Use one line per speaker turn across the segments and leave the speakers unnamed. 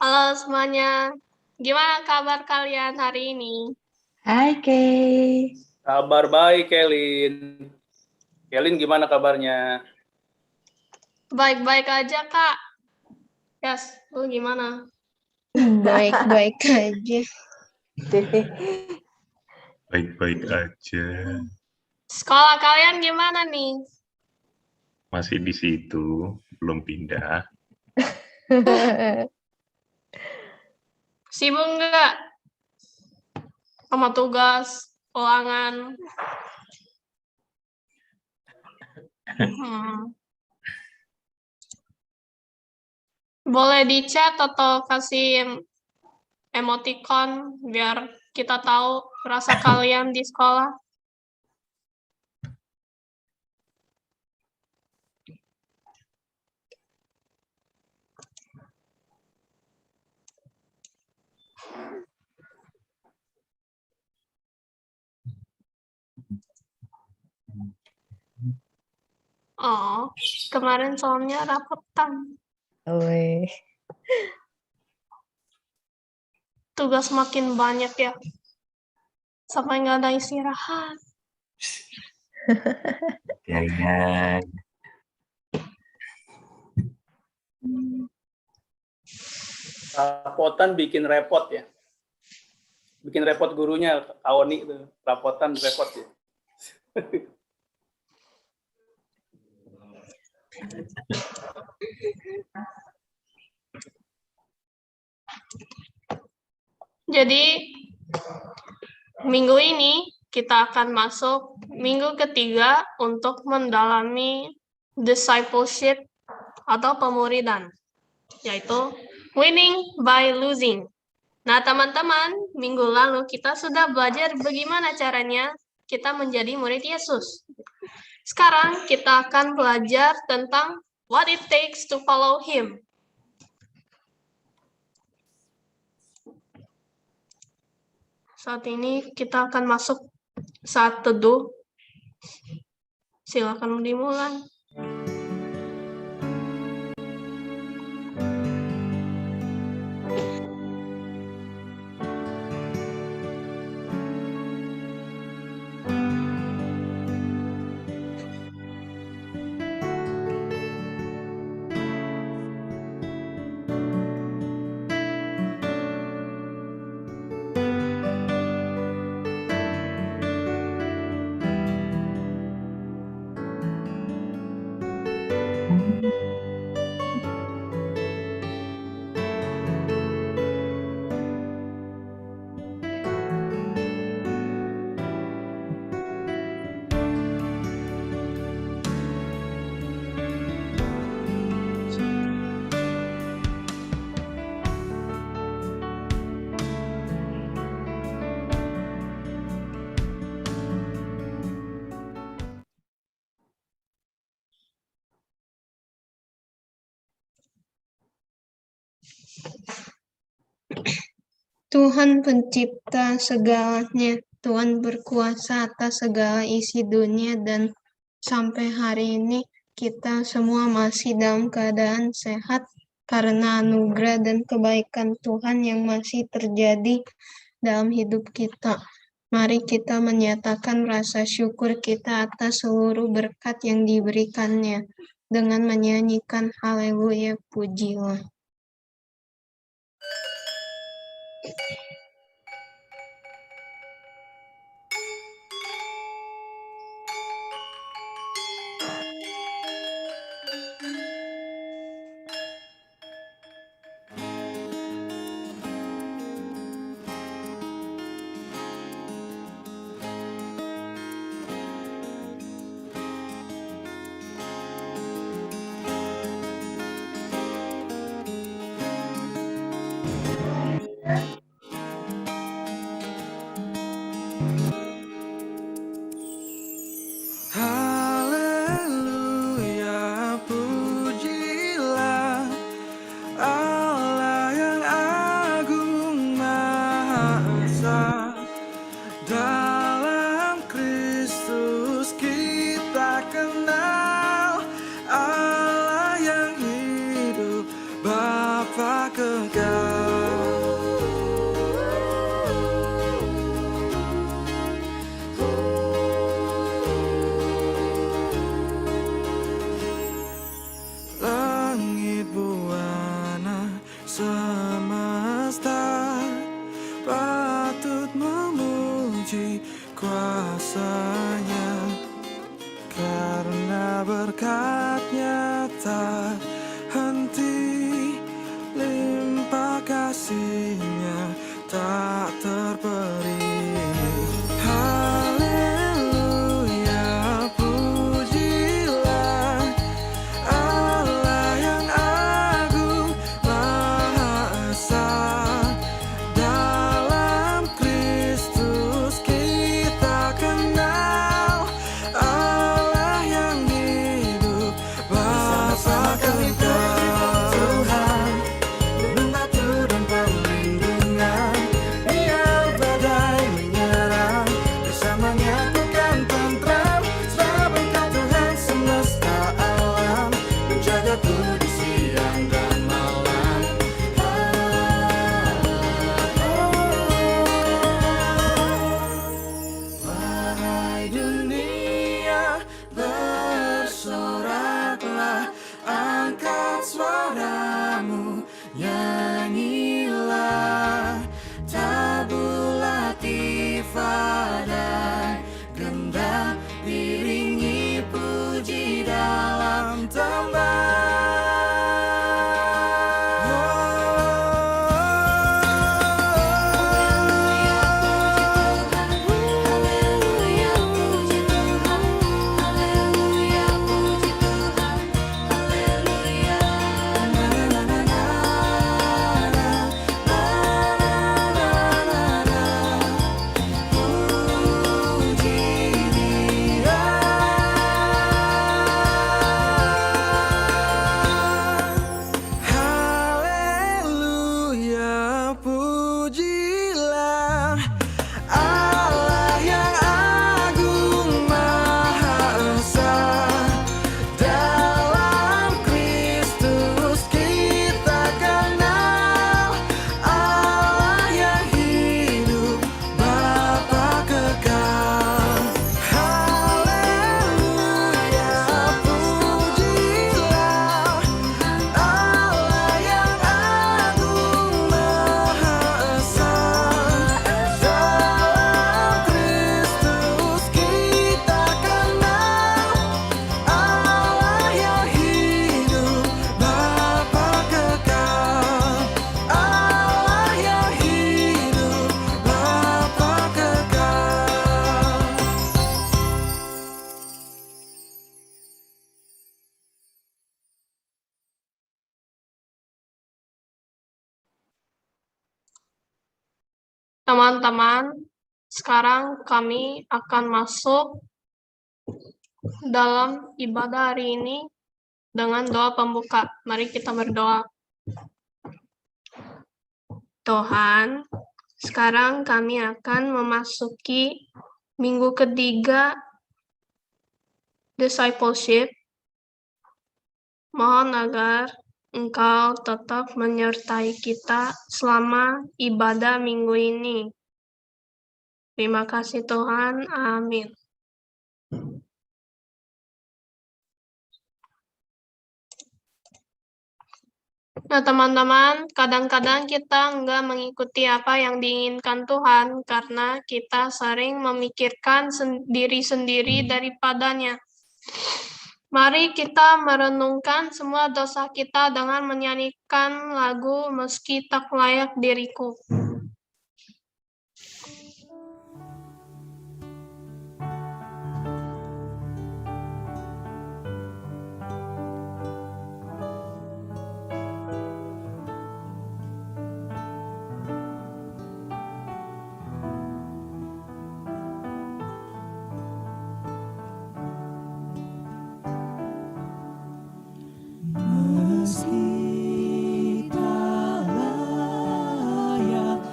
Halo semuanya, gimana kabar kalian hari ini?
Hai Kay.
Kabar baik, Kelin. Kelin gimana kabarnya?
Baik-baik aja, Kak. Yes, lu gimana?
Baik-baik aja.
Baik-baik aja.
Sekolah kalian gimana nih?
Masih di situ, belum pindah.
Sibuk nggak sama tugas, ulangan? Boleh di chat atau kasih emoticon biar kita tahu rasa kalian di sekolah. Oh, kemarin soalnya rapetan.
Wih.
Tugas makin banyak ya. Sampai nggak ada istirahat.
Jangan.
Rapotan bikin repot ya. Bikin repot gurunya, Awoni itu. Rapotan repot ya.
Jadi, minggu ini kita akan masuk minggu ketiga untuk mendalami discipleship atau pemuridan, yaitu winning by losing. Nah, teman-teman, minggu lalu kita sudah belajar bagaimana caranya kita menjadi murid Yesus. Sekarang kita akan belajar tentang what it takes to follow Him. Saat ini kita akan masuk saat teduh. Silakan dimulai.
Tuhan pencipta segalanya, Tuhan berkuasa atas segala isi dunia, dan sampai hari ini kita semua masih dalam keadaan sehat karena anugerah dan kebaikan Tuhan yang masih terjadi dalam hidup kita. Mari kita menyatakan rasa syukur kita atas seluruh berkat yang diberikannya dengan menyanyikan haleluya, pujilah.
Haleluya, pujilah Allah yang agung maha esa. Dalam Kristus kita kenal Allah yang hidup, Bapa Bapa kekal. Langit buana semesta patut memuji kuasa-Nya, karena berkat-Nya tak henti, limpah kasih-Nya tak terperi. Haleluya, pujilah Allah yang agung Maha Esa. Dalam Kristus kita kenal Allah yang hidup, Bapa kekal. Tuhan, gunung batu dan perlindungan, biar badai menyerang, bersamanya bukan tentram. Sebab Engkau Tuhan semesta alam, menjagaku di siang dan malam. Wahai dunia, bersoraklah, angkat suaramu, nyanyilah tabulatifah dan gendang, iringi puji dalam Haleluya, pujilah Allah yang agung Maha Esa. Dalam Kristus kita kenal Allah yang hidup, Bapa kekal. Haleluya, pujilah Allah yang agung Maha Esa. Dalam Kristus kita kenal Allah yang hidup, Bapa kekal. Allah yang hidup, Bapa kekal.
Teman-teman, sekarang kami akan masuk dalam ibadah hari ini dengan doa pembuka. Mari kita berdoa. Tuhan, sekarang kami akan memasuki minggu ketiga discipleship. Mohon agar Engkau tetap menyertai kita selama ibadah minggu ini. Terima kasih Tuhan. Amin. Nah, teman-teman, kadang-kadang kita nggak mengikuti apa yang diinginkan Tuhan karena kita sering memikirkan diri sendiri daripadanya. Mari kita merenungkan semua dosa kita dengan menyanyikan lagu Meski Tak Layak Diriku.
Meski tak layak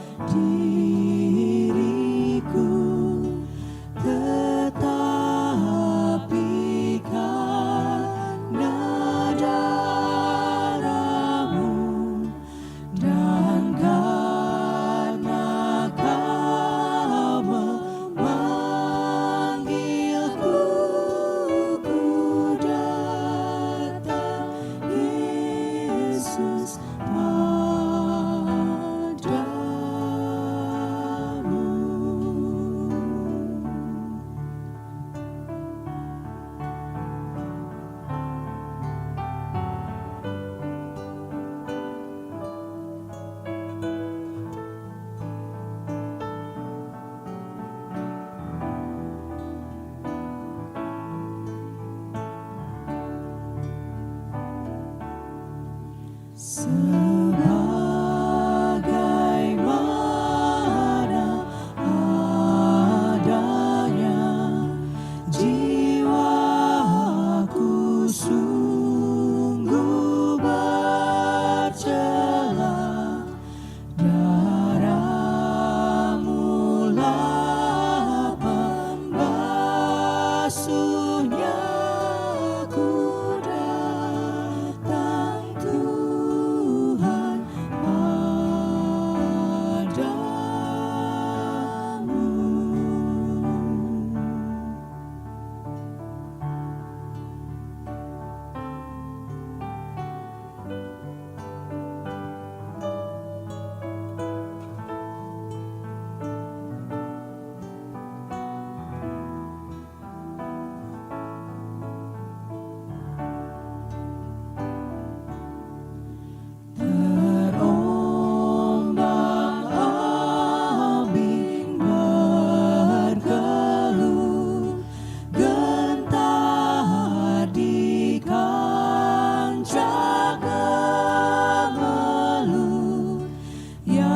Sebagaimana adanya jiwaku sungguh bercela, darah-Mu pembasuhnya. Ku datang Tuhan terombang-ambing bergelut, gentar di kancah gemelut. Ya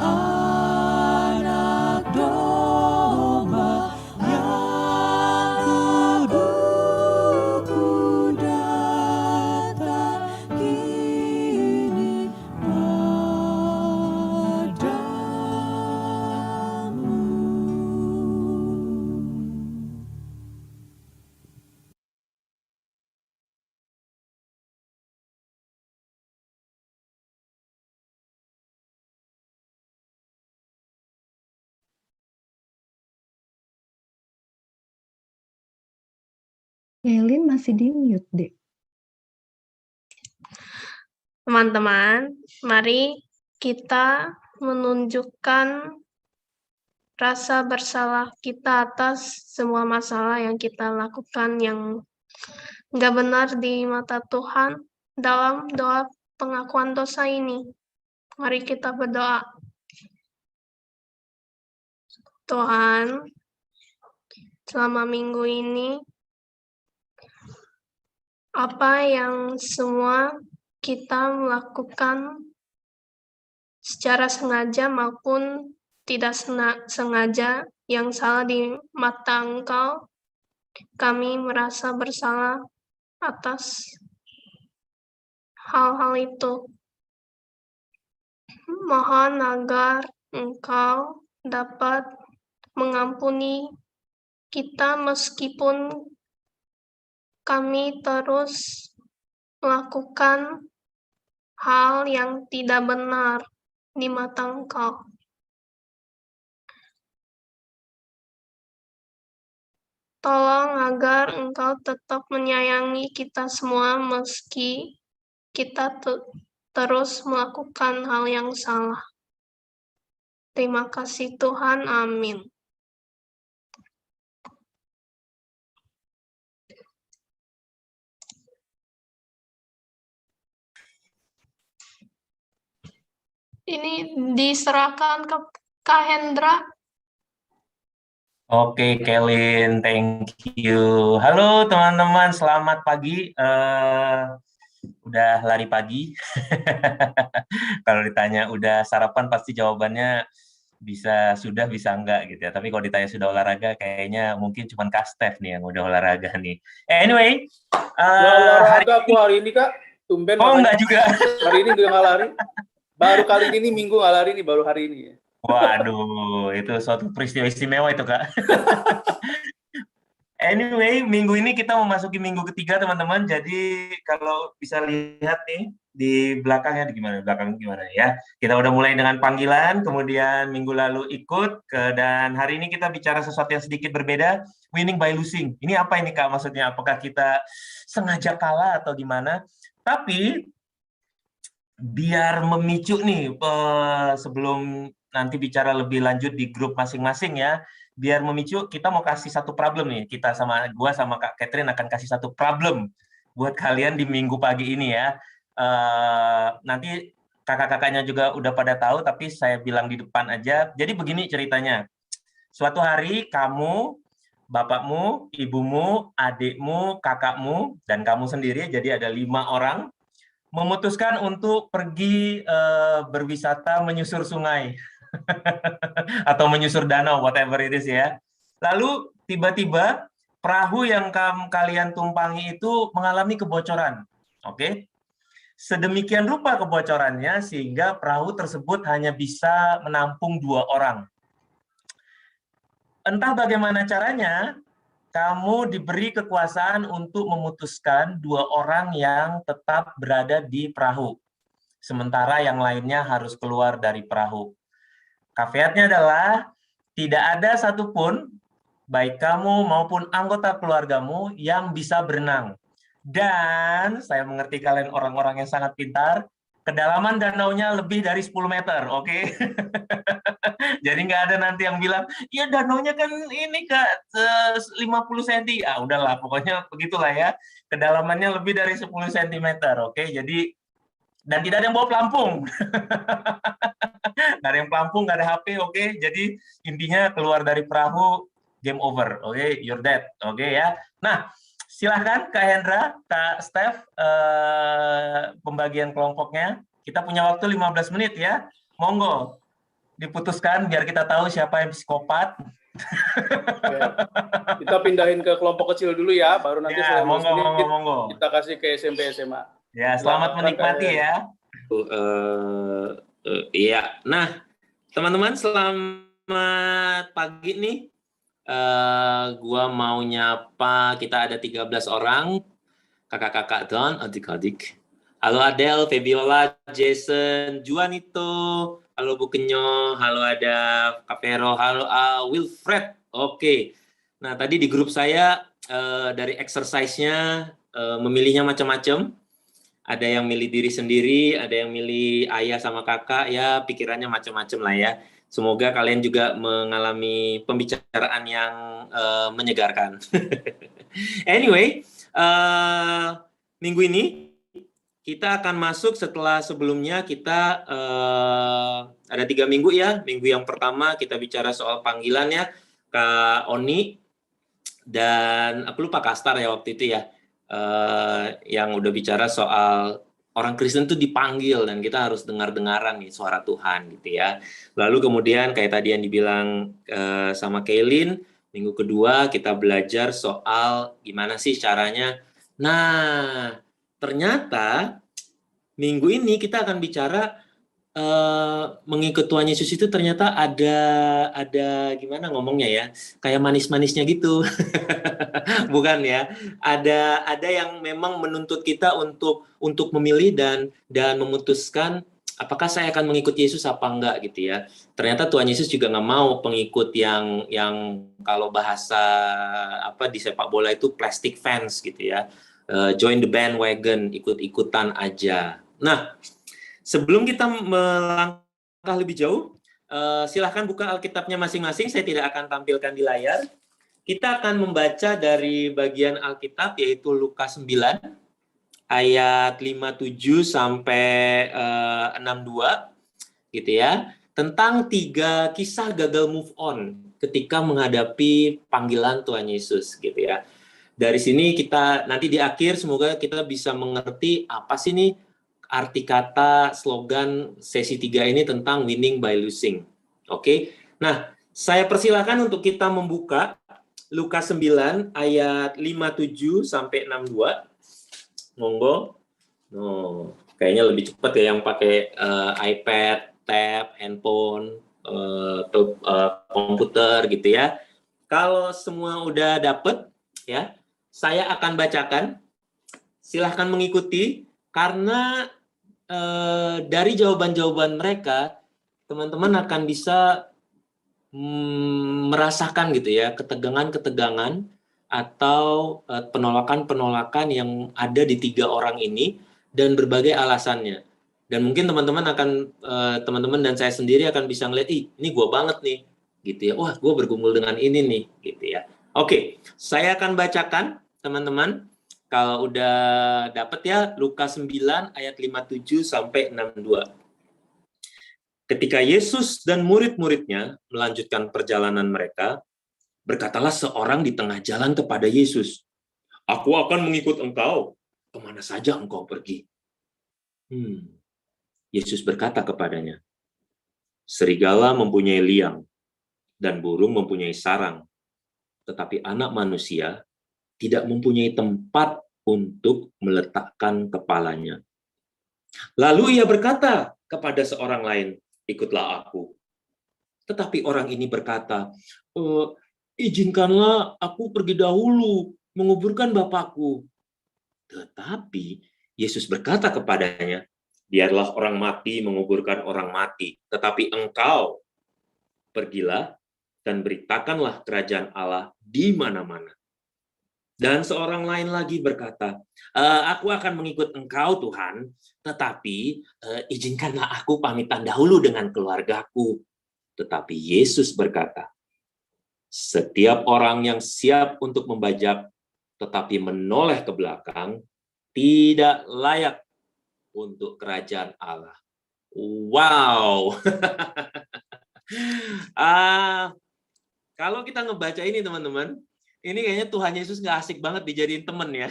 anak domba yang kudus, ku datang kini padamu.
Kaylin masih di mute deh.
Teman-teman, mari kita menunjukkan rasa bersalah kita atas semua masalah yang kita lakukan yang nggak benar di mata Tuhan dalam doa pengakuan dosa ini. Mari kita berdoa. Tuhan, selama minggu ini, apa yang semua kita melakukan secara sengaja maupun tidak sengaja yang salah di mata Engkau, kami merasa bersalah atas hal-hal itu. Mohon agar Engkau dapat mengampuni kita meskipun kami terus melakukan hal yang tidak benar di mata Engkau. Tolong agar Engkau tetap menyayangi kita semua meski kita terus melakukan hal yang salah. Terima kasih Tuhan, amin. Ini diserahkan ke Kak Hendra.
Oke, Kelin, thank you. Halo teman-teman, selamat pagi. Udah lari pagi. Kalau ditanya udah sarapan, pasti jawabannya bisa sudah, bisa enggak gitu ya. Tapi kalau ditanya sudah olahraga, kayaknya mungkin cuma Kak Steph nih yang udah olahraga nih. Anyway,
olahraga aku hari ini, Kak. Tumben.
Oh, enggak juga.
Hari ini juga nggak lari. Baru kali ini minggu nggak lari nih, baru hari ini ya.
Waduh, itu suatu peristiwa istimewa itu, Kak. Anyway, minggu ini kita memasuki minggu ketiga, teman-teman. Jadi kalau bisa lihat nih di belakangnya belakang gimana ya. Kita udah mulai dengan panggilan, kemudian minggu lalu ikut, dan hari ini kita bicara sesuatu yang sedikit berbeda, winning by losing. Ini apa ini, Kak, maksudnya? Apakah kita sengaja kalah atau gimana? Tapi biar memicu nih, sebelum nanti bicara lebih lanjut di grup masing-masing ya, biar memicu, kita mau kasih satu problem nih. Kita gua sama Kak Catherine akan kasih satu problem buat kalian di minggu pagi ini ya. Nanti kakak-kakaknya juga udah pada tahu, tapi saya bilang di depan aja. Jadi begini ceritanya. Suatu hari kamu, bapakmu, ibumu, adikmu, kakakmu, dan kamu sendiri, jadi ada 5 orang, memutuskan untuk pergi berwisata menyusur sungai atau menyusur danau, whatever it is ya. Lalu tiba-tiba perahu yang kalian tumpangi itu mengalami kebocoran. Oke? Sedemikian rupa kebocorannya sehingga perahu tersebut hanya bisa menampung 2 orang. Entah bagaimana caranya, kamu diberi kekuasaan untuk memutuskan 2 orang yang tetap berada di perahu. Sementara yang lainnya harus keluar dari perahu. Caveatnya adalah tidak ada satupun, baik kamu maupun anggota keluargamu, yang bisa berenang. Dan saya mengerti kalian orang-orang yang sangat pintar, kedalaman danaunya lebih dari 10 meter, oke? Jadi nggak ada nanti yang bilang, ya danaunya kan ini Kak, 50 cm. Ah udahlah, pokoknya begitulah ya. Kedalamannya lebih dari 10 cm, oke? Jadi, dan tidak ada yang bawa pelampung. Nggak ada yang pelampung, nggak ada HP, oke? Jadi intinya keluar dari perahu, game over, oke? You're dead, oke ya? Nah, silahkan Kak Hendra, Kak Steph, pembagian kelompoknya. Kita punya waktu 15 menit ya. Monggo, diputuskan biar kita tahu siapa yang psikopat.
Oke. Kita pindahin ke kelompok kecil dulu ya, baru nanti
Ya,
setelah
monggo.
kita kasih ke SMP SMA.
Ya, selamat menikmati ya.
Iya. Nah, teman-teman selamat pagi nih. Gua mau nyapa, kita ada 13 orang, kakak-kakak dan adik-adik. Halo Adele, Febiola, Jason, Juanito, halo Bu Kenyo, halo ada Kak Vero, halo Wilfred. Oke. Nah, tadi di grup saya dari exercise-nya memilihnya macam-macam. Ada yang milih diri sendiri, ada yang milih ayah sama kakak, ya pikirannya macam-macam lah ya. Semoga kalian juga mengalami pembicaraan yang menyegarkan. Anyway, minggu ini kita akan masuk setelah sebelumnya kita ada 3 minggu ya. Minggu yang pertama kita bicara soal panggilan ya, Kak Oni dan aku lupa Kastar ya waktu itu ya, yang udah bicara soal orang Kristen itu dipanggil dan kita harus dengar-dengaran nih suara Tuhan gitu ya. Lalu kemudian kayak tadi yang dibilang sama Kaylin, minggu kedua kita belajar soal gimana sih caranya. Nah, ternyata minggu ini kita akan bicara mengikut Tuhan Yesus itu ternyata ada gimana ngomongnya ya, kayak manis-manisnya gitu. Bukan ya, ada yang memang menuntut kita untuk memilih dan memutuskan apakah saya akan mengikut Yesus apa enggak gitu ya. Ternyata Tuhan Yesus juga nggak mau pengikut yang kalau bahasa apa di sepak bola itu plastic fans gitu ya. Join the bandwagon, ikut-ikutan aja. Nah, sebelum kita melangkah lebih jauh, silahkan buka Alkitabnya masing-masing. Saya tidak akan tampilkan di layar. Kita akan membaca dari bagian Alkitab yaitu Lukas 9 ayat 57 sampai 62 gitu ya. Tentang 3 kisah gagal move on ketika menghadapi panggilan Tuhan Yesus gitu ya. Dari sini kita nanti di akhir semoga kita bisa mengerti apa sih nih arti kata slogan sesi 3 ini tentang winning by losing. Oke. Nah, saya persilakan untuk kita membuka Lukas 9 ayat 57 sampai 62. Monggo. No, kayaknya lebih cepat ya yang pakai iPad, tab, handphone, komputer gitu ya. Kalau semua udah dapet ya, saya akan bacakan. Silahkan mengikuti karena dari jawaban-jawaban mereka teman-teman akan bisa merasakan gitu ya ketegangan-ketegangan atau penolakan-penolakan yang ada di 3 orang ini dan berbagai alasannya. Dan mungkin teman-teman teman-teman dan saya sendiri akan bisa ngeliat, ini gue banget nih, gitu ya. Wah, gue bergumul dengan ini nih, gitu ya. Oke, saya akan bacakan teman-teman. Kalau udah dapet ya, Lukas 9 ayat 57 sampai 62. Ketika Yesus dan murid-muridnya melanjutkan perjalanan mereka, berkatalah seorang di tengah jalan kepada Yesus, "Aku akan mengikut engkau, kemana saja engkau pergi." Yesus berkata kepadanya, serigala mempunyai liang dan burung mempunyai sarang, tetapi anak manusia tidak mempunyai tempat untuk meletakkan kepalanya. Lalu ia berkata kepada seorang lain, ikutlah aku. Tetapi orang ini berkata, izinkanlah aku pergi dahulu menguburkan bapakku. Tetapi Yesus berkata kepadanya, biarlah orang mati menguburkan orang mati, tetapi engkau pergilah dan beritakanlah kerajaan Allah di mana-mana. Dan seorang lain lagi berkata, aku akan mengikut engkau Tuhan, tetapi izinkanlah aku pamitan dahulu dengan keluargaku. Tetapi Yesus berkata, setiap orang yang siap untuk membajak tetapi menoleh ke belakang tidak layak untuk kerajaan Allah. Wow. Kalau kita ngebaca ini teman-teman, ini kayaknya Tuhan Yesus nggak asik banget dijadiin temen ya.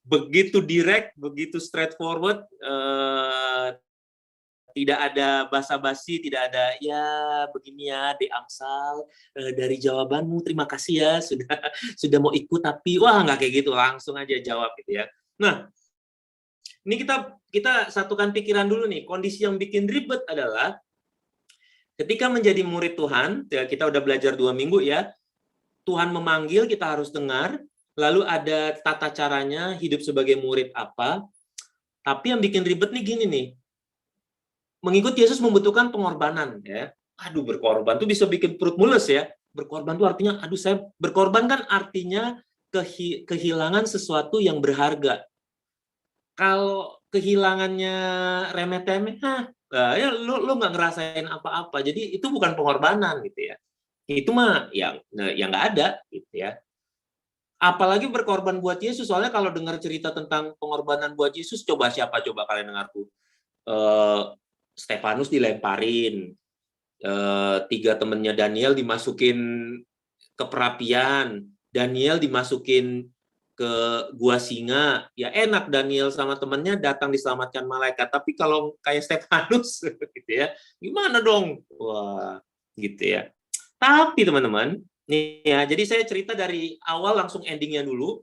Begitu direct, begitu straightforward, tidak ada basa-basi, tidak ada ya begini ya, Amsal, dari jawabanmu terima kasih ya sudah mau ikut, tapi wah nggak kayak gitu, langsung aja jawab gitu ya. Nah, ini kita satukan pikiran dulu nih. Kondisi yang bikin ribet adalah ketika menjadi murid Tuhan, ya kita udah belajar 2 minggu ya, Tuhan memanggil, kita harus dengar, lalu ada tata caranya hidup sebagai murid apa. Tapi yang bikin ribet nih gini nih, mengikut Yesus membutuhkan pengorbanan ya. Aduh, berkorban tuh bisa bikin perut mules ya. Berkorban tuh artinya, saya berkorban kan artinya kehilangan sesuatu yang berharga. Kalau kehilangannya remeh-temeh, ya lu nggak ngerasain apa-apa. Jadi itu bukan pengorbanan gitu ya. Itu mah yang nggak ada gitu ya. Apalagi berkorban buat Yesus, soalnya kalau dengar cerita tentang pengorbanan buat Yesus, siapa coba kalian dengarku? Stefanus dilemparin, 3 temennya Daniel dimasukin ke perapian, Daniel dimasukin ke gua singa, ya enak Daniel sama temennya datang diselamatkan malaikat, tapi kalau kayak Stefanus gitu ya, gimana dong? Wah, gitu ya. Tapi teman-teman, nih ya, jadi saya cerita dari awal langsung endingnya dulu.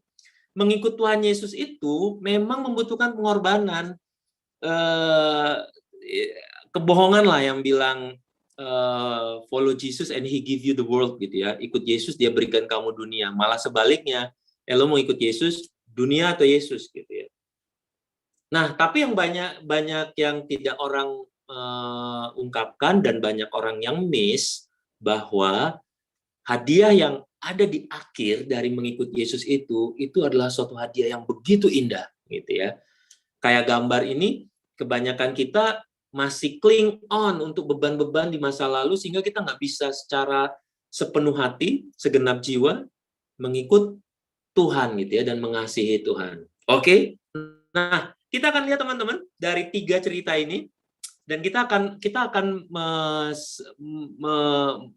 Mengikut Tuhan Yesus itu memang membutuhkan pengorbanan. Kebohongan lah yang bilang follow Jesus and he give you the world gitu ya. Ikut Yesus dia berikan kamu dunia. Malah sebaliknya, lo mau ikut Yesus, dunia atau Yesus gitu ya. Nah, tapi yang banyak yang tidak orang ungkapkan dan banyak orang yang miss bahwa hadiah yang ada di akhir dari mengikut Yesus itu adalah suatu hadiah yang begitu indah gitu ya. Kayak gambar ini, kebanyakan kita masih cling on untuk beban-beban di masa lalu sehingga kita nggak bisa secara sepenuh hati, segenap jiwa mengikut Tuhan gitu ya dan mengasihi Tuhan. Oke? Nah, kita akan lihat teman-teman dari 3 cerita ini. Dan kita akan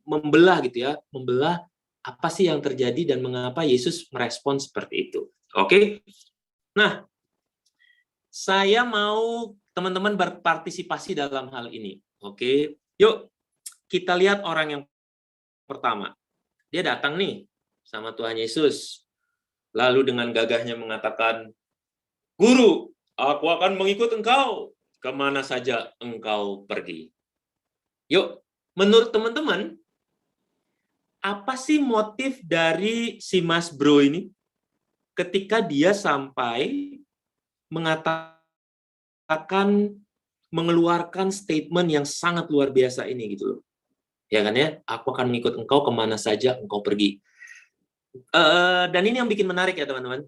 membelah gitu ya, membelah apa sih yang terjadi dan mengapa Yesus merespon seperti itu. Oke? Nah, saya mau teman-teman berpartisipasi dalam hal ini. Oke? Yuk, kita lihat orang yang pertama. Dia datang nih sama Tuhan Yesus. Lalu dengan gagahnya mengatakan, "Guru, aku akan mengikut engkau kemana saja engkau pergi." Yuk, menurut teman-teman, apa sih motif dari si Mas Bro ini ketika dia sampai mengatakan, mengeluarkan statement yang sangat luar biasa ini gitu loh. Ya kan ya, aku akan mengikut engkau kemana saja engkau pergi. Dan ini yang bikin menarik ya teman-teman.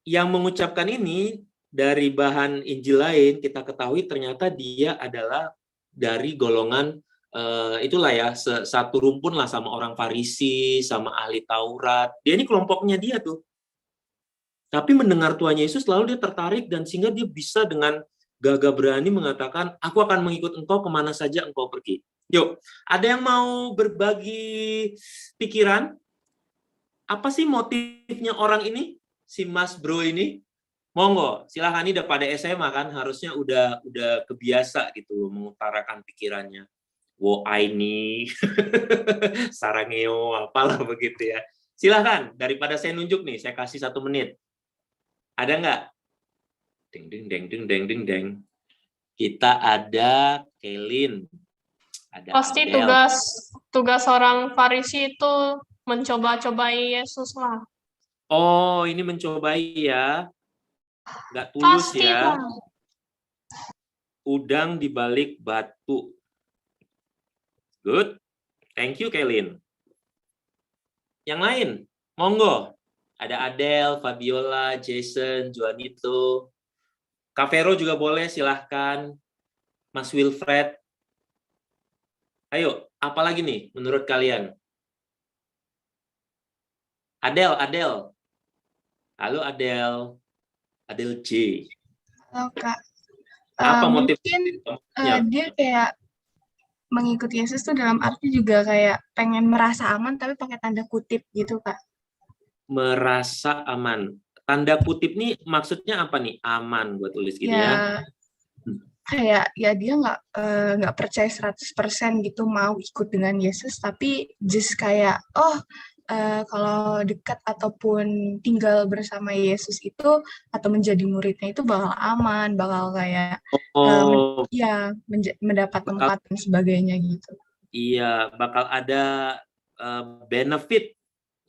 Yang mengucapkan ini dari bahan Injil lain kita ketahui ternyata dia adalah dari golongan itulah ya satu rumpun lah sama orang Farisi, sama ahli Taurat. Dia ini kelompoknya dia tuh. Tapi mendengar Tuhan Yesus lalu dia tertarik dan sehingga dia bisa dengan gagah berani mengatakan, aku akan mengikut engkau kemana saja engkau pergi. Yuk, ada yang mau berbagi pikiran? Apa sih motifnya orang ini? Si Mas Bro ini? Monggo, silahkan. Ini udah pada SMA kan, harusnya udah kebiasa gitu mengutarakan pikirannya. Wo aini, sarangeo, apalah begitu ya. Silahkan, daripada saya nunjuk nih, saya kasih 1 menit. Ada nggak? Deng deng deng deng deng deng deng. Kita ada Kelin, ada
Pasti
Adele.
tugas orang Farisi itu mencoba-cobai Yesus lah.
Oh, ini mencobai ya. Nggak tulus
Pasti
ya.
lah.
Udang di balik batu. Good. Thank you, Kelin. Yang lain, monggo. Ada Adele, Fabiola, Jason, Juanito. Kak Vero juga boleh, silahkan. Mas Wilfred. Ayo, apa lagi nih menurut kalian? Adele. Halo Adele. Adele J.
Halo Kak.
Apa
Mungkin
motifnya?
dia kayak mengikuti Yesus tuh dalam arti juga kayak pengen merasa aman tapi pakai tanda kutip gitu Kak.
Merasa aman. Tanda kutip nih maksudnya apa nih? Aman, gue tulis gini ya.
Kayak ya dia nggak percaya 100% gitu mau ikut dengan Yesus, tapi just kayak kalau dekat ataupun tinggal bersama Yesus itu atau menjadi muridnya itu bakal aman, bakal kayak mendapat tempat dan sebagainya gitu.
Iya, bakal ada benefit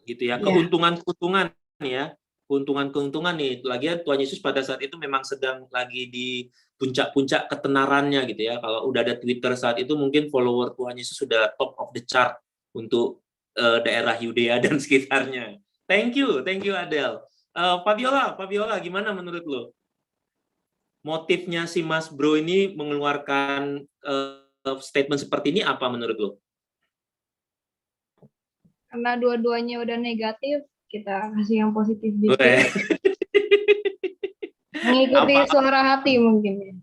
gitu ya, keuntungan-keuntungan ya. Keuntungan-keuntungan nih. Lagian Tuhan Yesus pada saat itu memang sedang lagi di puncak-puncak ketenarannya gitu ya. Kalau udah ada Twitter saat itu mungkin follower Tuhan Yesus sudah top of the chart untuk daerah Yudea dan sekitarnya. Thank you Adele. Fabiola, gimana menurut lo? Motifnya si Mas Bro ini mengeluarkan statement seperti ini apa menurut lo?
Karena dua-duanya udah negatif, kita kasih yang positif dikit. Mengikuti suara hati mungkin ya.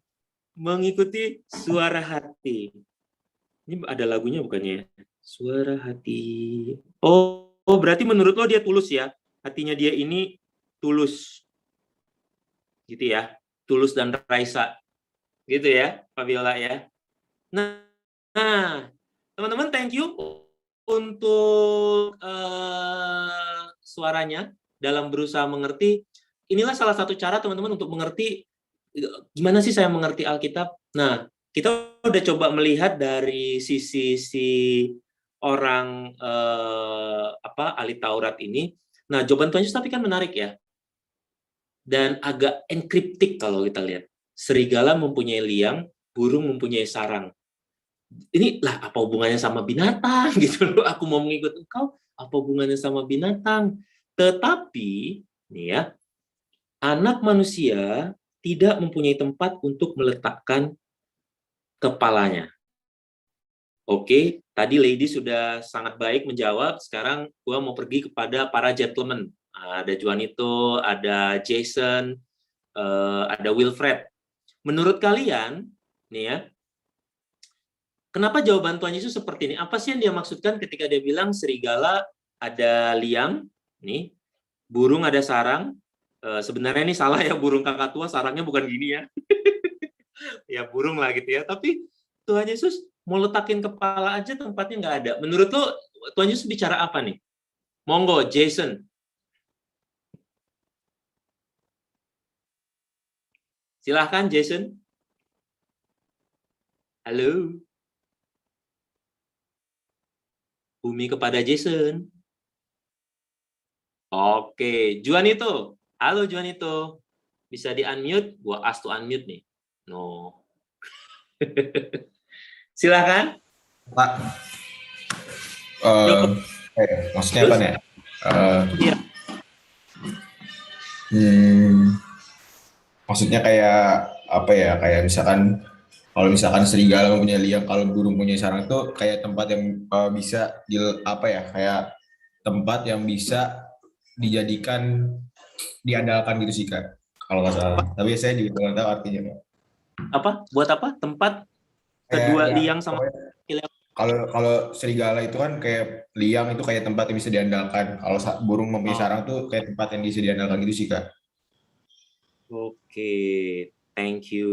Mengikuti suara hati. Ini ada lagunya bukannya? Suara hati. Oh, berarti menurut lo dia tulus ya? Hatinya dia ini tulus. Gitu ya? Tulus dan Raisa. Gitu ya, Fabiola ya? Nah, teman-teman thank you untuk suaranya dalam berusaha mengerti. Inilah salah satu cara teman-teman untuk mengerti gimana sih saya mengerti Alkitab. Nah, kita udah coba melihat dari sisi orang ahli Taurat ini. Nah, jawaban Tuhan Yesus tapi kan menarik ya. Dan agak enkriptik kalau kita lihat. Serigala mempunyai liang, burung mempunyai sarang. Ini lah apa hubungannya sama binatang gitu loh. Aku mau mengikut engkau, apa hubungannya sama binatang? Tetapi nih ya, anak manusia tidak mempunyai tempat untuk meletakkan kepalanya. Oke, tadi Lady sudah sangat baik menjawab. Sekarang gua mau pergi kepada para gentleman. Ada Juanito, ada Jason, ada Wilfred. Menurut kalian, nih ya, kenapa jawaban Tuhan Yesus seperti ini? Apa sih yang dia maksudkan ketika dia bilang serigala ada liang, nih, burung ada sarang? Sebenarnya ini salah ya, burung kakak tua sarangnya bukan gini ya. Ya burung lah gitu ya. Tapi Tuhan Yesus mau letakin kepala aja tempatnya nggak ada. Menurut lo Tuhan Yesus bicara apa nih? Monggo, Jason. Silahkan Jason. Halo. Bumi kepada Jason. Oke, Juanito. Halo Juanito. Bisa di-unmute? Gua ask to unmute nih. No. Silahkan.
Pak. Maksudnya apa nih?
Iya.
Maksudnya kayak apa ya? Kayak misalkan kalau misalkan serigala punya liang, kalau burung punya sarang itu kayak tempat yang bisa kayak tempat yang bisa dijadikan diandalkan gitu sih Kak. Kalau nggak salah. Tapi saya juga nggak tahu artinya Kak.
Apa? Buat apa? Tempat kedua liang sama
kalau serigala itu kan kayak liang itu kayak tempat yang bisa diandalkan. Kalau burung mempunyai sarang tuh kayak tempat yang bisa diandalkan gitu sih Kak.
Oke, thank you.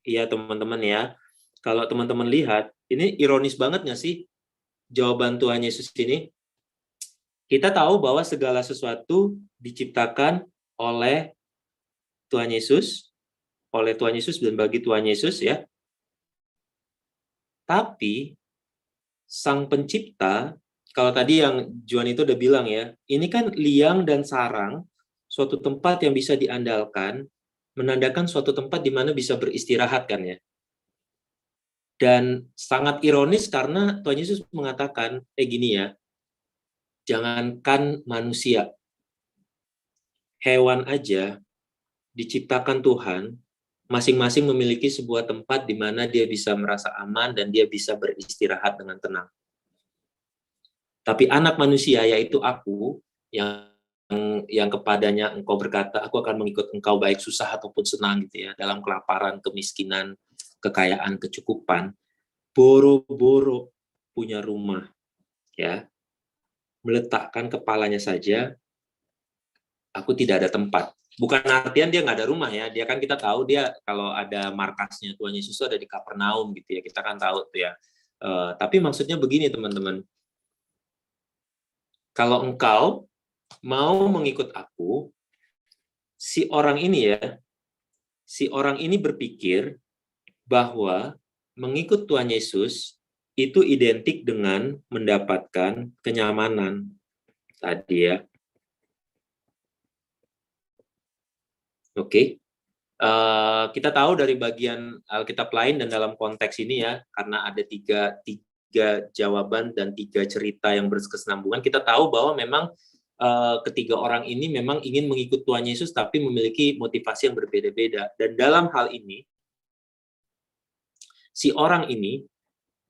Iya teman-teman ya, kalau teman-teman lihat, ini ironis banget nggak sih jawaban Tuhan Yesus ini? Kita tahu bahwa segala sesuatu diciptakan oleh Tuhan Yesus, dan bagi Tuhan Yesus ya. Tapi Sang Pencipta, kalau tadi yang Juan itu udah bilang ya, ini kan liang dan sarang, suatu tempat yang bisa diandalkan, menandakan suatu tempat di mana bisa beristirahat kan ya. Dan sangat ironis karena Tuhan Yesus mengatakan, gini ya, jangankan manusia, hewan aja diciptakan Tuhan, masing-masing memiliki sebuah tempat di mana dia bisa merasa aman dan dia bisa beristirahat dengan tenang. Tapi anak manusia, yaitu aku, yang kepadanya engkau berkata, aku akan mengikut engkau baik susah ataupun senang gitu ya, dalam kelaparan, kemiskinan, kekayaan, kecukupan, boro-boro punya rumah, ya, meletakkan kepalanya saja, aku tidak ada tempat. Bukan artian dia nggak ada rumah ya, dia kan kita tahu dia kalau ada markasnya Tuhan Yesus ada di Kapernaum gitu ya, kita kan tahu tuh ya. Tapi maksudnya begini teman-teman, kalau engkau mau mengikut aku, si orang ini berpikir bahwa mengikut Tuhan Yesus itu identik dengan mendapatkan kenyamanan tadi ya. Oke. Kita tahu dari bagian Alkitab lain dan dalam konteks ini ya, karena ada tiga jawaban dan 3 cerita yang berkesinambungan, kita tahu bahwa memang ketiga orang ini memang ingin mengikut Tuhan Yesus tapi memiliki motivasi yang berbeda-beda. Dan dalam hal ini, si orang ini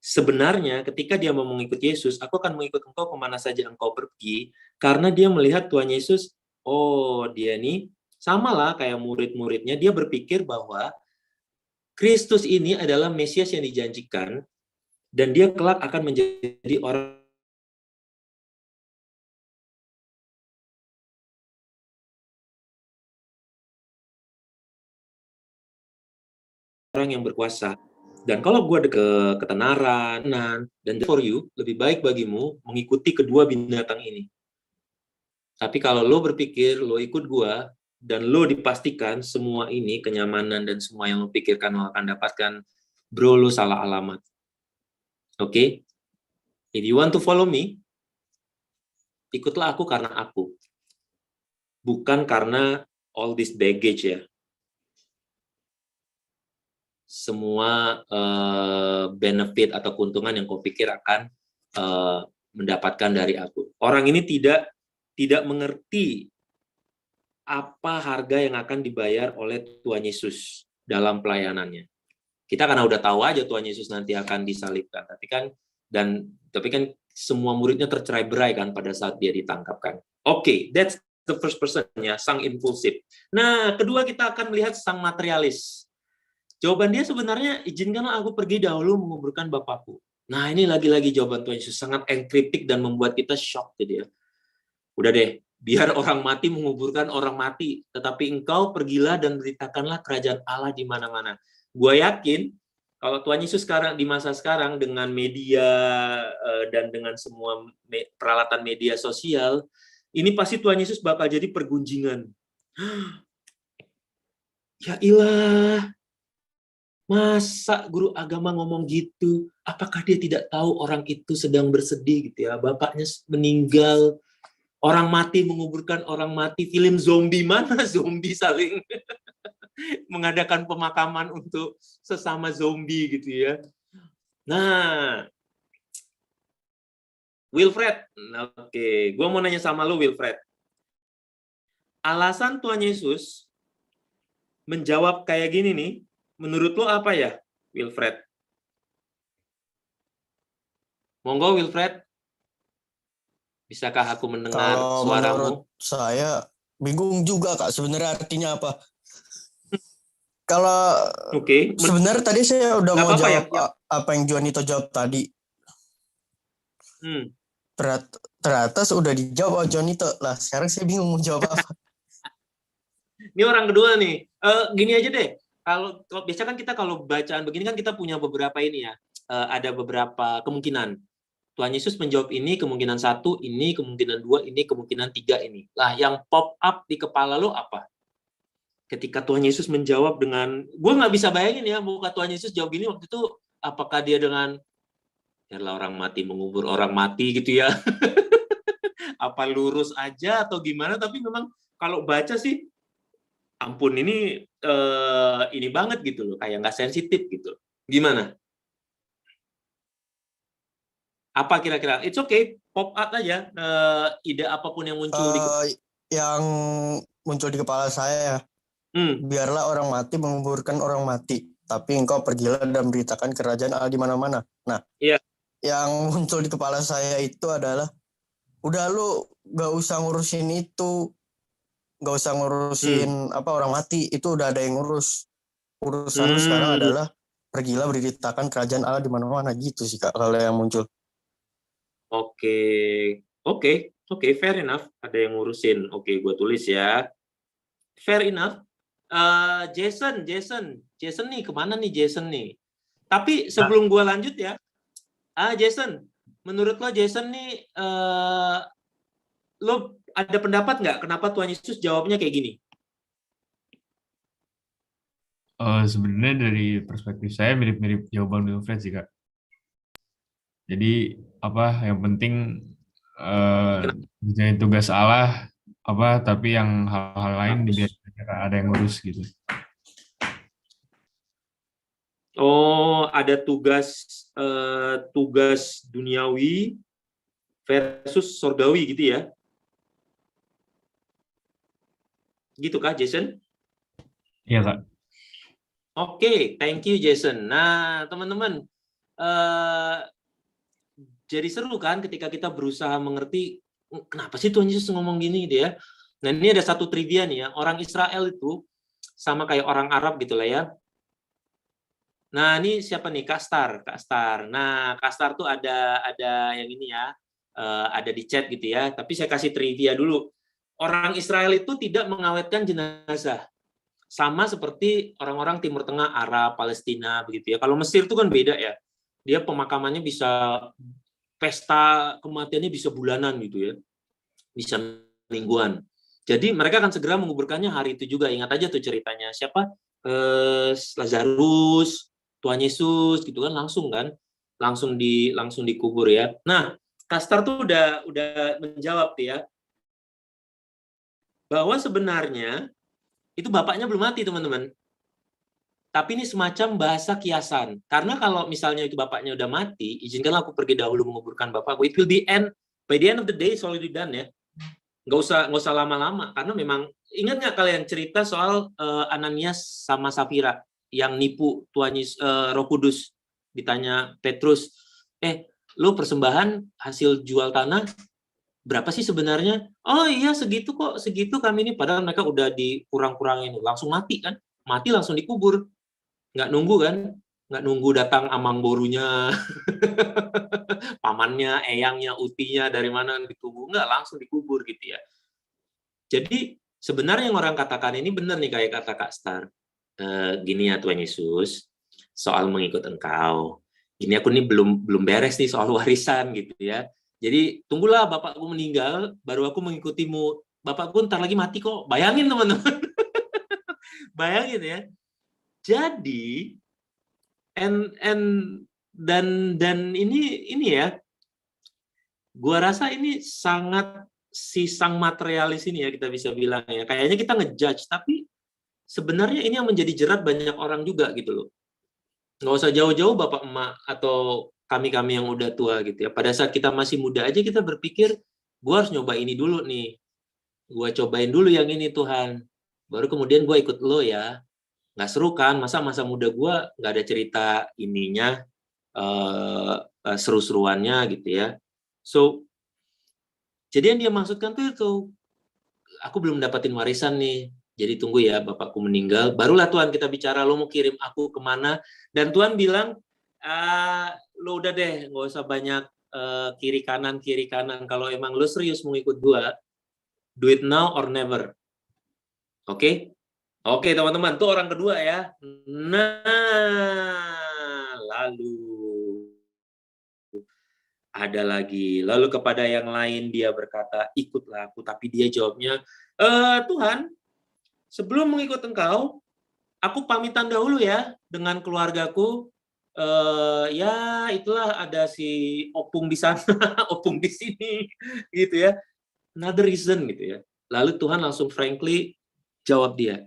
sebenarnya ketika dia mau mengikut Yesus, aku akan mengikut engkau kemana saja engkau pergi, karena dia melihat Tuhan Yesus, oh dia ini samalah kayak murid-muridnya, dia berpikir bahwa Kristus ini adalah Mesias yang dijanjikan, dan dia kelak akan menjadi orang yang berkuasa. Dan kalau gue ke ketenaran dan for you, lebih baik bagimu mengikuti kedua binatang ini. Tapi kalau lo berpikir lo ikut gue dan lo dipastikan semua ini kenyamanan dan semua yang lo pikirkan lo akan dapatkan, bro, lo salah alamat. Oke? If you want to follow me, ikutlah aku karena aku. Bukan karena all this baggage ya. Semua benefit atau keuntungan yang kau pikir akan mendapatkan dari aku. Orang ini tidak mengerti apa harga yang akan dibayar oleh Tuhan Yesus dalam pelayanannya. Kita karena udah tahu aja Tuhan Yesus nanti akan disalibkan, tapi kan semua muridnya tercerai-berai kan pada saat dia ditangkap kan. Oke, that's the first person ya, sang impulsif. Nah, kedua kita akan melihat sang materialis. Jawaban dia sebenarnya, izinkanlah aku pergi dahulu menguburkan Bapakku. Nah, ini lagi-lagi jawaban Tuhan Yesus sangat enkriptik dan membuat kita shock jadi ya. Udah deh, biar orang mati menguburkan orang mati, tetapi engkau pergilah dan beritakanlah kerajaan Allah di mana-mana. Gue yakin kalau Tuhan Yesus sekarang di masa sekarang dengan media dan dengan semua peralatan media sosial, ini pasti Tuhan Yesus bakal jadi pergunjingan. Ya ilah, masa guru agama ngomong gitu? Apakah dia tidak tahu orang itu sedang bersedih gitu ya? Bapaknya meninggal, orang mati menguburkan orang mati. Film zombie mana zombie saling mengadakan pemakaman untuk sesama zombie gitu ya. Nah, Wilfred, oke, gue mau nanya sama lu Wilfred. Alasan Tuhan Yesus menjawab kayak gini nih, menurut lo apa ya, Wilfred? Monggo Wilfred. Bisakah aku mendengar
Kalau
suaramu?
menurut saya bingung juga Kak, sebenarnya artinya apa. Kalau sebenarnya tadi saya udah mau jawab ya, apa yang Juanito jawab tadi.
Hmm.
Ternyata sudah dijawab Juanito. Lah sekarang saya bingung mau jawab apa.
Ini orang kedua nih. Gini aja deh. Kalau biasa kan kita kalau bacaan begini kan kita punya beberapa ini ya. Ada beberapa kemungkinan. Tuhan Yesus menjawab ini, kemungkinan 1, ini, kemungkinan 2, ini, kemungkinan 3 ini. Lah, yang pop up di kepala lo apa? Ketika Tuhan Yesus menjawab dengan, gue nggak bisa bayangin ya, muka Tuhan Yesus jawab gini waktu itu, apakah dia dengan, biarlah orang mati mengubur orang mati gitu ya. Apa lurus aja atau gimana, tapi memang kalau baca sih, ampun ini banget gitu loh, kayak nggak sensitif gitu. Gimana? Apa kira-kira? It's okay, pop up aja ide apapun yang muncul
yang muncul di kepala saya ya. Biarlah orang mati menguburkan orang mati, tapi engkau pergilah dan beritakan kerajaan Allah di mana-mana. Nah, yang muncul di kepala saya itu adalah, udah lu gak usah ngurusin itu, gak usah ngurusin orang mati, itu udah ada yang ngurus. Urusan lu sekarang adalah pergilah beritakan kerajaan Allah di mana-mana, gitu sih Kak kalau yang muncul.
Oke, fair enough. Ada yang ngurusin. Oke, gue tulis ya. Fair enough. Jason nih kemana nih Jason nih? Tapi sebelum gue lanjut ya, Jason, menurut lo Jason nih, lo ada pendapat nggak kenapa Tuhan Yesus jawabnya kayak gini?
Sebenarnya dari perspektif saya mirip-mirip jawaban Wilfred sih Kak. Jadi yang penting menjadi tugas Allah tapi yang hal-hal lain biasanya ada yang ngurus gitu.
Oh, ada tugas duniawi versus sorgawi gitu ya? Gitu Kak, Jason?
Iya Kak.
Oke, thank you Jason. Nah, teman-teman, jadi seru kan ketika kita berusaha mengerti kenapa sih Tuhan Yesus ngomong gini gitu ya. Nah, ini ada satu trivia nih ya. Orang Israel itu sama kayak orang Arab gitu lah ya. Nah, ini siapa nih? Kak Star. Nah, Kak Star tuh ada yang ini ya. Ada di chat gitu ya. Tapi saya kasih trivia dulu. Orang Israel itu tidak mengawetkan jenazah. Sama seperti orang-orang Timur Tengah, Arab, Palestina begitu ya. Kalau Mesir itu kan beda ya. Dia pemakamannya bisa pesta kematiannya bisa bulanan gitu ya. Bisa mingguan. Jadi mereka akan segera menguburkannya hari itu juga. Ingat aja tuh ceritanya. Siapa? Lazarus, Tuhan Yesus gitu kan langsung dikubur ya. Nah, Kastar tuh udah menjawab tuh ya. Bahwa sebenarnya itu bapaknya belum mati, teman-teman. Tapi ini semacam bahasa kiasan. Karena kalau misalnya itu bapaknya udah mati, izinkanlah aku pergi dahulu menguburkan bapakku. It will be by the end of the day, it's already done ya. Nggak usah lama-lama. Karena memang, ingat nggak kalian cerita soal Ananias sama Safira yang nipu Tuhan Yesus, Roh Kudus? Ditanya Petrus, lu persembahan hasil jual tanah berapa sih sebenarnya? Oh iya segitu kok, segitu kami ini. Padahal mereka udah dikurang-kurangin. Langsung mati kan? Mati langsung dikubur. Nggak nunggu kan? Nggak nunggu datang amang borunya, pamannya, eyangnya, utinya, dari mana dikubur. Nggak, langsung dikubur gitu ya. Jadi sebenarnya yang orang katakan ini benar nih kayak kata Kak Star. Gini ya Tuhan Yesus, soal mengikut engkau. Gini aku nih belum beres nih soal warisan gitu ya. Jadi tunggulah bapakku meninggal, baru aku mengikutimu. Bapakku ntar lagi mati kok. Bayangin teman-teman. Bayangin ya. Jadi dan ini ya, gua rasa ini sangat sang materialis ini ya kita bisa bilang ya. Kayaknya kita ngejudge, tapi sebenarnya ini yang menjadi jerat banyak orang juga gitu loh. Nggak usah jauh-jauh bapak emak atau kami-kami yang udah tua gitu ya. Pada saat kita masih muda aja kita berpikir, gua harus nyoba ini dulu nih. Gua cobain dulu yang ini Tuhan. Baru kemudian gua ikut lo ya. Nggak seru kan, masa muda gue nggak ada cerita ininya, seru-seruannya gitu ya. So, jadi yang dia maksudkan tuh itu, aku belum dapatin warisan nih, jadi tunggu ya bapakku meninggal, barulah Tuhan kita bicara, lo mau kirim aku kemana, dan Tuhan bilang, lo udah deh, nggak usah banyak kiri kanan, kalau emang lo serius mau ikut gue, do it now or never. Oke? Oke, teman-teman, itu orang kedua ya. Nah, lalu ada lagi. Lalu kepada yang lain dia berkata, ikutlah aku. Tapi dia jawabnya, Tuhan, sebelum mengikut engkau, aku pamitan dahulu ya dengan keluargaku. Ya itulah ada si opung di sana, opung di sini, gitu ya. Another reason gitu ya. Lalu Tuhan langsung frankly jawab dia.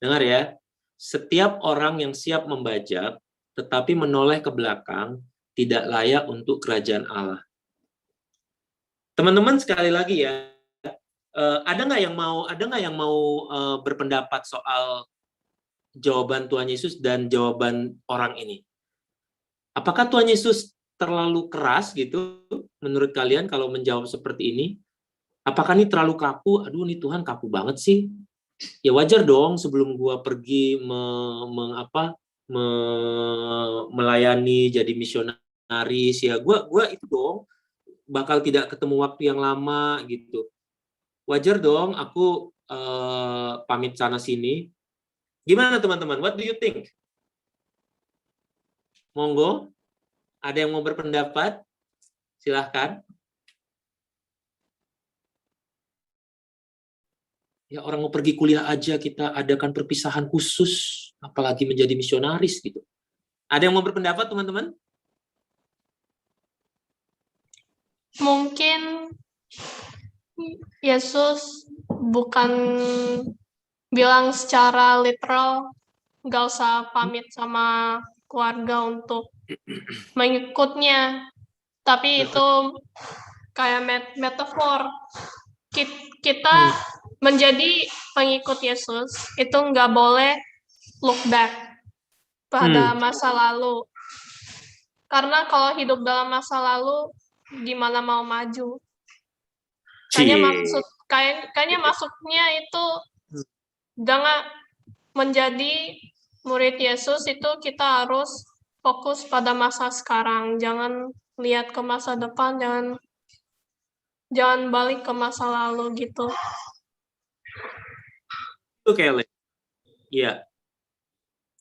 Dengar ya, setiap orang yang siap membajak, tetapi menoleh ke belakang, tidak layak untuk kerajaan Allah. Teman-teman sekali lagi ya, ada nggak yang mau berpendapat soal jawaban Tuhan Yesus dan jawaban orang ini? Apakah Tuhan Yesus terlalu keras gitu menurut kalian kalau menjawab seperti ini? Apakah ini terlalu kaku? Aduh, nih Tuhan kaku banget sih. Ya wajar dong sebelum gua pergi melayani jadi misionaris ya gua itu dong bakal tidak ketemu waktu yang lama gitu. Wajar dong aku pamit sana sini. Gimana teman-teman? What do you think? Monggo, ada yang mau berpendapat? Silahkan. Ya orang mau pergi kuliah aja kita adakan perpisahan khusus, apalagi menjadi misionaris gitu. Ada yang mau berpendapat teman-teman?
Mungkin Yesus bukan bilang secara literal, nggak usah pamit sama keluarga untuk mengikutnya. Tapi itu kayak metafor. Kita menjadi pengikut Yesus itu nggak boleh look back pada masa lalu. Karena kalau hidup dalam masa lalu, gimana mau maju? Kayaknya maksudnya itu dengan menjadi murid Yesus itu kita harus fokus pada masa sekarang. Jangan lihat ke masa depan, jangan balik ke masa lalu gitu.
Itu Kellen. Iya.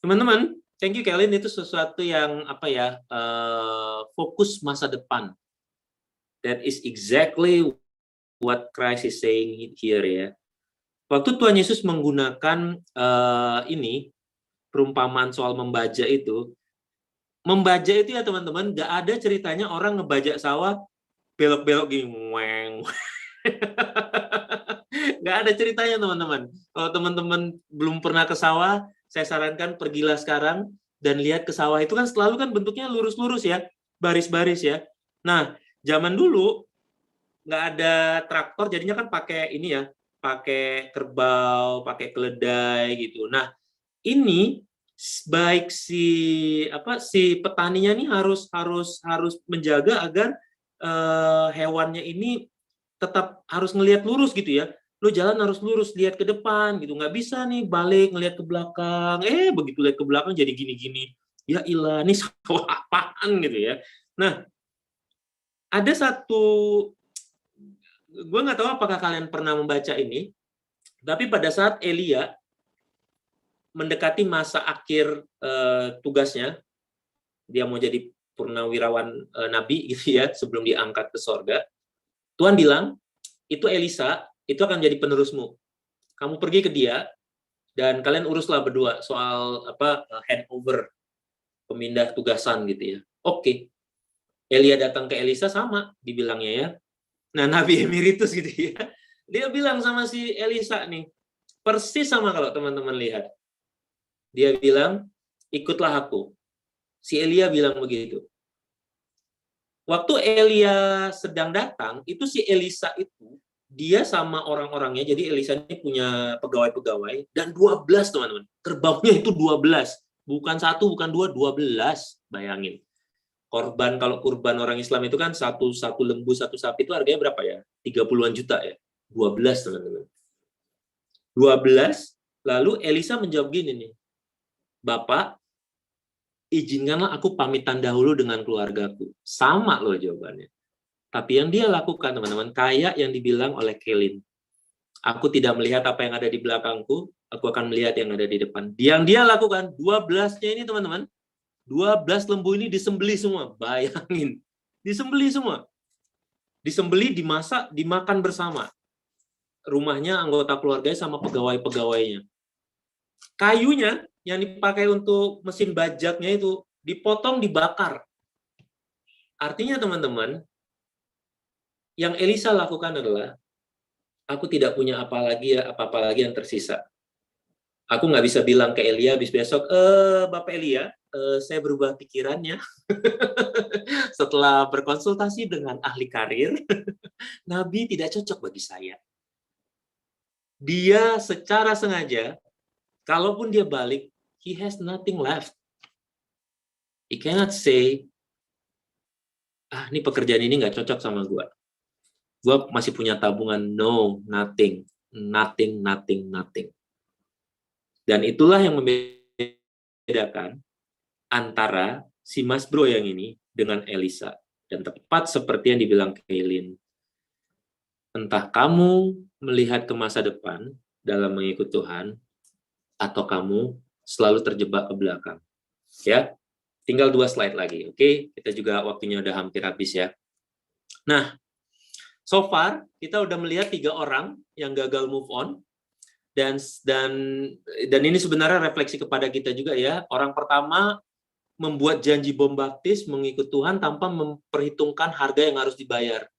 Teman-teman, thank you Kellen, itu sesuatu yang fokus masa depan. That is exactly what Christ is saying here ya. Waktu Tuhan Yesus menggunakan perumpamaan soal membajak itu ya teman-teman, nggak ada ceritanya orang ngebajak sawah belok-belok gini, weng. Nggak ada ceritanya teman-teman. Kalau teman-teman belum pernah ke sawah, saya sarankan pergilah sekarang dan lihat ke sawah itu kan selalu kan bentuknya lurus-lurus ya, baris-baris ya. Nah, zaman dulu nggak ada traktor, jadinya kan pakai ini ya, pakai kerbau, pakai keledai gitu. Nah, ini baik si petaninya nih harus menjaga agar hewannya ini tetap harus ngelihat lurus gitu ya. Lo jalan harus lurus, lihat ke depan gitu. Nggak bisa nih balik ngelihat ke belakang. Begitu lihat ke belakang jadi gini-gini. Ya ilah, ini sawah apaan gitu ya. Nah, ada satu, gue nggak tahu apakah kalian pernah membaca ini, tapi pada saat Elia mendekati masa akhir tugasnya, dia mau jadi purnawirawan nabi gitu ya, sebelum diangkat ke sorga, Tuhan bilang, itu Elisa, itu akan jadi penerusmu. Kamu pergi ke dia, dan kalian uruslah berdua soal handover, pemindah tugasan gitu ya. Oke. Elia datang ke Elisa sama, dibilangnya ya. Nah, Nabi Emeritus gitu ya. Dia bilang sama si Elisa nih, persis sama kalau teman-teman lihat. Dia bilang, ikutlah aku. Si Elia bilang begitu. Waktu Elia sedang datang, itu si Elisa itu, dia sama orang-orangnya, jadi Elisa ini punya pegawai-pegawai, dan 12 teman-teman. Kerbaunya itu 12. Bukan 1, bukan 2, 12. Bayangin. Korban, kalau kurban orang Islam itu kan satu lembu, satu sapi itu harganya berapa ya? 30-an juta ya. 12 teman-teman. 12, lalu Elisa menjawab gini nih. Bapak, izinkanlah aku pamitan dahulu dengan keluargaku. Sama loh jawabannya. Tapi yang dia lakukan, teman-teman, kayak yang dibilang oleh Kelin. Aku tidak melihat apa yang ada di belakangku, aku akan melihat yang ada di depan. Yang dia lakukan, 12-nya ini teman-teman, 12 lembu ini disembelih semua. Bayangin, disembelih semua. Disembelih, dimasak, dimakan bersama. Rumahnya, anggota keluarganya, sama pegawai-pegawainya. Kayunya yang dipakai untuk mesin bajaknya itu dipotong, dibakar. Artinya teman-teman, yang Elisa lakukan adalah, aku tidak punya apa-apa lagi yang tersisa. Aku nggak bisa bilang ke Elia besok, Bapak Elia, saya berubah pikirannya. Setelah berkonsultasi dengan ahli karir, Nabi tidak cocok bagi saya. Dia secara sengaja, kalaupun dia balik, he has nothing left. He cannot say, ini pekerjaan ini nggak cocok sama gue. Gue masih punya tabungan. No, nothing. Nothing. Dan itulah yang membedakan antara si Mas Bro yang ini dengan Elisa. Dan tepat seperti yang dibilang Kaylin. Entah kamu melihat ke masa depan dalam mengikut Tuhan, atau kamu selalu terjebak ke belakang. Ya, tinggal 2 slide lagi. Oke, kita juga waktunya udah hampir habis ya. Nah, so far, kita udah melihat 3 orang yang gagal move on, dan ini sebenarnya refleksi kepada kita juga ya. Orang pertama membuat janji bombastis mengikut Tuhan tanpa memperhitungkan harga yang harus dibayar.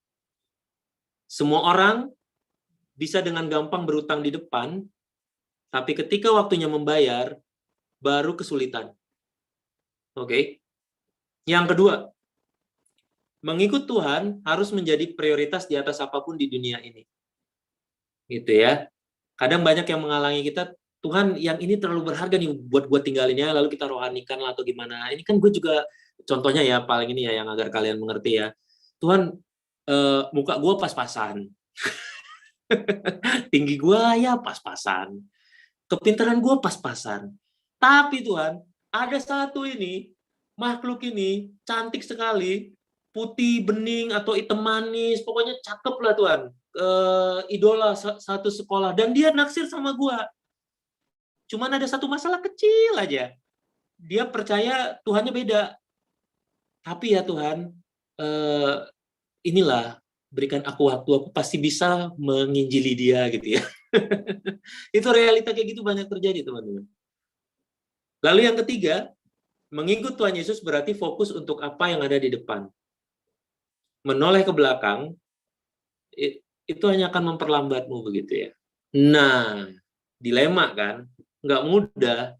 Semua orang bisa dengan gampang berutang di depan, tapi ketika waktunya membayar, baru kesulitan. Oke. Yang kedua, mengikut Tuhan harus menjadi prioritas di atas apapun di dunia ini. Gitu ya. Kadang banyak yang menghalangi kita, Tuhan yang ini terlalu berharga nih buat gue tinggalinnya, lalu kita rohanikan lah atau gimana. Ini kan gue juga, contohnya ya, paling ini ya, yang agar kalian mengerti ya. Tuhan, muka gue pas-pasan. Tinggi gue ya pas-pasan. Kepintaran gue pas-pasan. Tapi Tuhan, ada satu ini, makhluk ini, cantik sekali, putih bening atau hitam manis, pokoknya cakep lah Tuhan, idola satu sekolah, dan dia naksir sama gua. Cuman ada satu masalah kecil aja, dia percaya Tuhannya beda. Tapi ya Tuhan, inilah, berikan aku waktu, aku pasti bisa menginjili dia gitu ya. Itu realita kayak gitu banyak terjadi teman-teman. Lalu yang ketiga, mengikut Tuhan Yesus berarti fokus untuk apa yang ada di depan. Menoleh ke belakang, itu hanya akan memperlambatmu begitu ya. Nah, dilema kan, nggak mudah.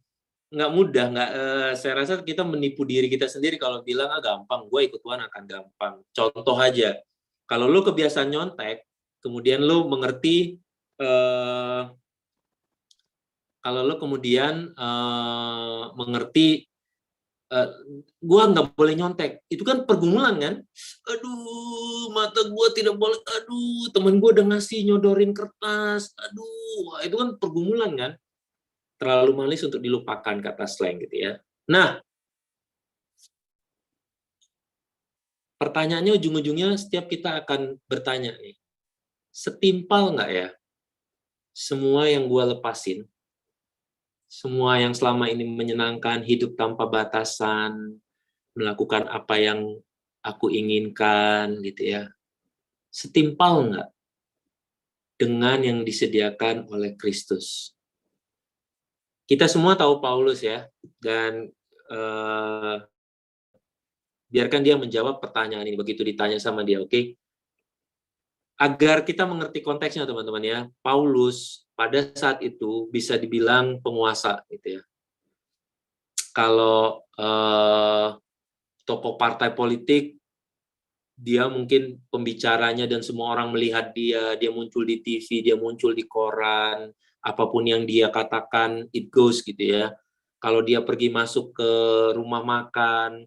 Saya rasa kita menipu diri kita sendiri kalau bilang gampang, gue ikut Tuhan akan gampang. Contoh aja, kalau lo kebiasaan nyontek, kemudian lo mengerti, gua nggak boleh nyontek, itu kan pergumulan kan. Aduh, mata gua tidak boleh, aduh, temen gua udah ngasih nyodorin kertas, aduh, itu kan pergumulan kan. Terlalu manis untuk dilupakan, kata slang gitu ya. Nah, pertanyaannya ujung-ujungnya setiap kita akan bertanya nih, setimpal nggak ya semua yang gua lepasin, semua yang selama ini menyenangkan, hidup tanpa batasan, melakukan apa yang aku inginkan, gitu ya. Setimpal nggak dengan yang disediakan oleh Kristus? Kita semua tahu Paulus ya, dan biarkan dia menjawab pertanyaan ini begitu ditanya sama dia, oke? Agar kita mengerti konteksnya teman-teman ya, Paulus pada saat itu bisa dibilang penguasa gitu ya. Kalau tokoh partai politik, dia mungkin pembicaranya dan semua orang melihat dia muncul di TV, dia muncul di koran, apapun yang dia katakan, it goes gitu ya. Kalau dia pergi masuk ke rumah makan,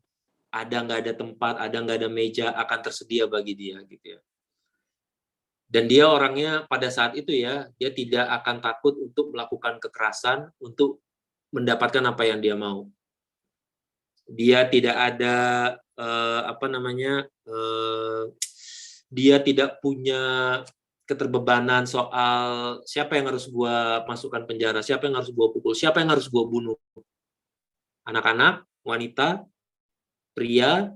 ada nggak ada tempat, ada nggak ada meja, akan tersedia bagi dia gitu ya. Dan dia orangnya pada saat itu ya, dia tidak akan takut untuk melakukan kekerasan untuk mendapatkan apa yang dia mau. Dia tidak ada dia tidak punya keterbebanan soal siapa yang harus gua masukkan penjara, siapa yang harus gua pukul, siapa yang harus gua bunuh. Anak-anak, wanita, pria,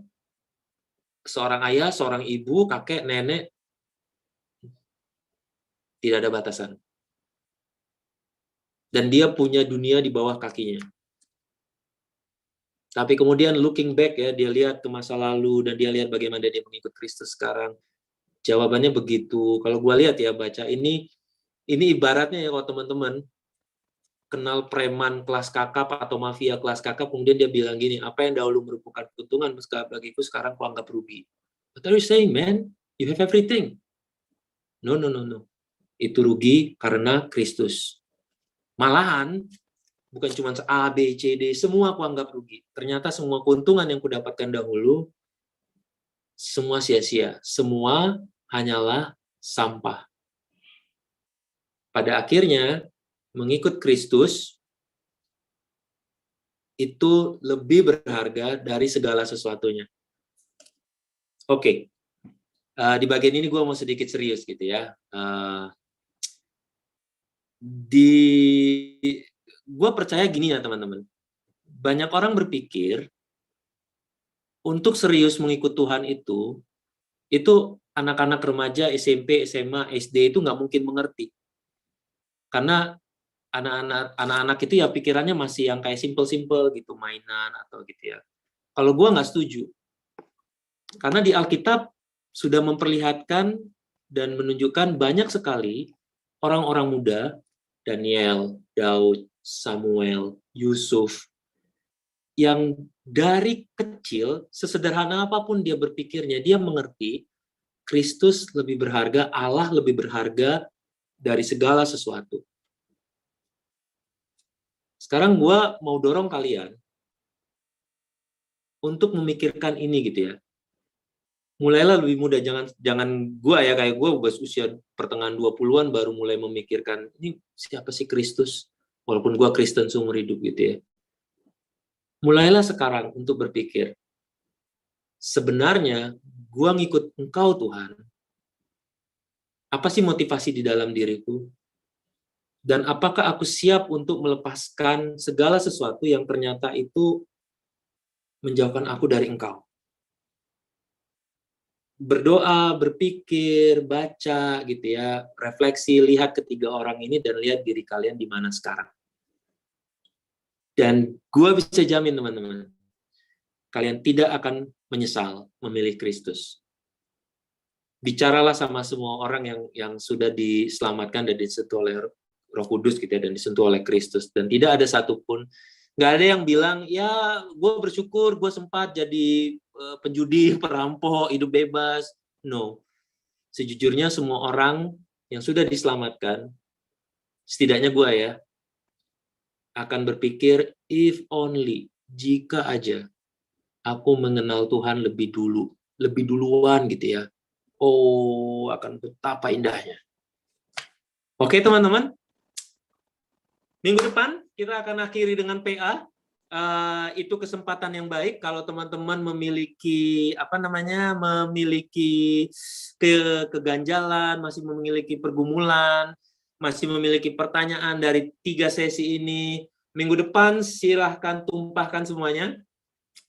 seorang ayah, seorang ibu, kakek, nenek, tidak ada batasan. Dan dia punya dunia di bawah kakinya. Tapi kemudian looking back ya, dia lihat ke masa lalu dan dia lihat bagaimana dia mengikut Kristus sekarang. Jawabannya begitu. Kalau gua lihat ya, baca ini ibaratnya ya kalau teman-teman kenal preman kelas kakap atau mafia kelas kakap, kemudian dia bilang gini, apa yang dahulu merupakan keuntungan bagiku sekarang kuanggap rugi. What are you saying, man? You have everything. No. Itu rugi karena Kristus. Malahan, bukan cuma A, B, C, D, semua kuanggap rugi. Ternyata semua keuntungan yang kudapatkan dahulu, semua sia-sia. Semua hanyalah sampah. Pada akhirnya, mengikut Kristus itu lebih berharga dari segala sesuatunya. Oke. Di bagian ini gue mau sedikit serius gitu ya. Gue percaya gini ya teman-teman. Banyak orang berpikir untuk serius mengikut Tuhan itu anak-anak remaja, SMP, SMA, SD itu nggak mungkin mengerti. Karena anak-anak itu ya pikirannya masih yang kayak simple-simple gitu, mainan atau gitu ya. Kalau gue nggak setuju. Karena di Alkitab sudah memperlihatkan dan menunjukkan banyak sekali orang-orang muda, Daniel, Daud, Samuel, Yusuf, yang dari kecil, sesederhana apapun dia berpikirnya, dia mengerti Kristus lebih berharga, Allah lebih berharga dari segala sesuatu. Sekarang gue mau dorong kalian untuk memikirkan ini gitu ya. Mulailah lebih muda, jangan gue ya, kayak gue usia pertengahan 20-an baru mulai memikirkan, ini siapa sih Kristus? Walaupun gue Kristen seumur hidup gitu ya. Mulailah sekarang untuk berpikir, sebenarnya gue ngikut Engkau Tuhan, apa sih motivasi di dalam diriku? Dan apakah aku siap untuk melepaskan segala sesuatu yang ternyata itu menjauhkan aku dari Engkau? Berdoa, berpikir, baca gitu ya, refleksi, lihat ketiga orang ini dan lihat diri kalian di mana sekarang. Dan gue bisa jamin teman-teman, kalian tidak akan menyesal memilih Kristus. Bicaralah sama semua orang yang sudah diselamatkan dan disentuh oleh Roh Kudus gitu ya, dan disentuh oleh Kristus, dan tidak ada satupun, nggak ada yang bilang ya gue bersyukur gue sempat jadi penjudi, perampok, hidup bebas. No, sejujurnya semua orang yang sudah diselamatkan, setidaknya gue ya, akan berpikir if only, jika aja aku mengenal Tuhan lebih duluan gitu ya. Oh, akan betapa indahnya. Oke teman-teman, minggu depan kita akan akhiri dengan PA. Itu kesempatan yang baik kalau teman-teman memiliki keganjalan, masih memiliki pergumulan, masih memiliki pertanyaan dari 3 sesi ini. Minggu depan silahkan tumpahkan semuanya,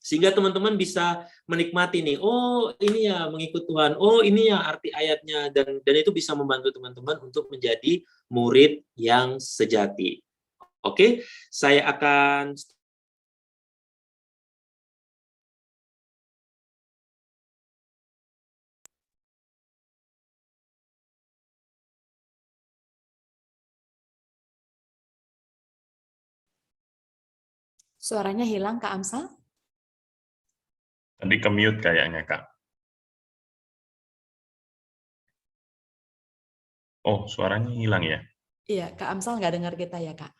sehingga teman-teman bisa menikmati nih, oh ini ya mengikut Tuhan, oh ini ya arti ayatnya, dan itu bisa membantu teman-teman untuk menjadi murid yang sejati. Oke, saya akan
Suaranya hilang, Kak Amsal?
Tadi ke-mute kayaknya, Kak. Oh, suaranya hilang ya?
Iya, Kak Amsal nggak dengar kita ya, Kak?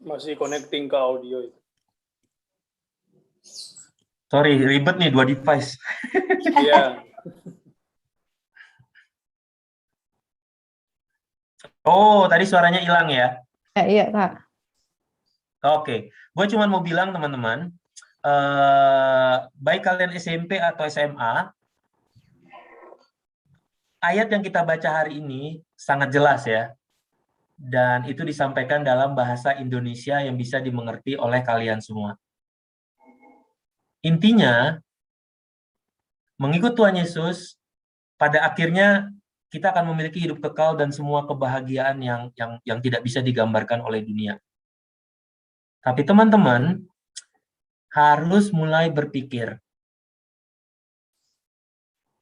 Masih connecting ke audio itu.
Sorry, ribet nih 2 device.
Iya.
Oh, tadi suaranya hilang ya?
Iya, Kak.
Oke, gue cuma mau bilang teman-teman, baik kalian SMP atau SMA, ayat yang kita baca hari ini sangat jelas ya, dan itu disampaikan dalam bahasa Indonesia yang bisa dimengerti oleh kalian semua. Intinya, mengikut Tuhan Yesus, pada akhirnya kita akan memiliki hidup kekal dan semua kebahagiaan yang tidak bisa digambarkan oleh dunia. Tapi teman-teman harus mulai berpikir,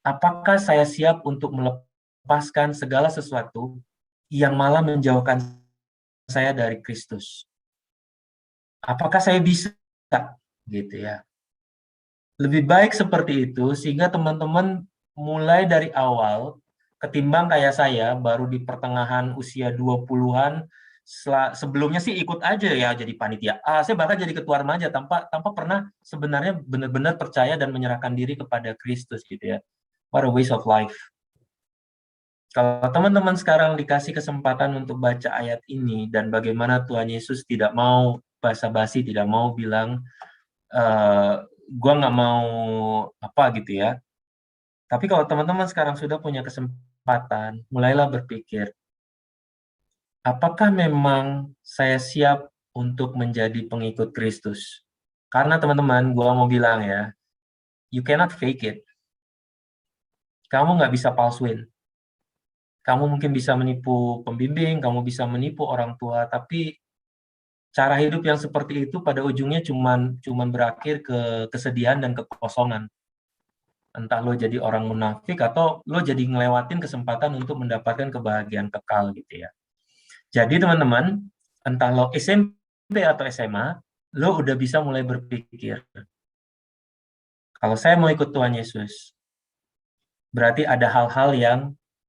apakah saya siap untuk melepaskan segala sesuatu yang malah menjauhkan saya dari Kristus? Apakah saya bisa? Gitu ya. Lebih baik seperti itu, sehingga teman-teman mulai dari awal, ketimbang kayak saya, baru di pertengahan usia 20-an, sebelumnya sih ikut aja ya jadi panitia. Saya bahkan jadi ketua remaja tanpa pernah sebenarnya benar-benar percaya dan menyerahkan diri kepada Kristus gitu ya. What a waste of life. Kalau teman-teman sekarang dikasih kesempatan untuk baca ayat ini dan bagaimana Tuhan Yesus tidak mau basa-basi, tidak mau bilang gua nggak mau apa gitu ya. Tapi kalau teman-teman sekarang sudah punya kesempatan, mulailah berpikir, apakah memang saya siap untuk menjadi pengikut Kristus? Karena teman-teman, gua mau bilang ya, you cannot fake it. Kamu nggak bisa palsuin. Kamu mungkin bisa menipu pembimbing, kamu bisa menipu orang tua, tapi cara hidup yang seperti itu pada ujungnya cuman berakhir ke kesedihan dan kekosongan. Entah lo jadi orang munafik atau lo jadi ngelewatin kesempatan untuk mendapatkan kebahagiaan kekal gitu ya. Jadi teman-teman, entah lo SMP atau SMA, lo udah bisa mulai berpikir, kalau saya mau ikut Tuhan Yesus, berarti ada hal-hal yang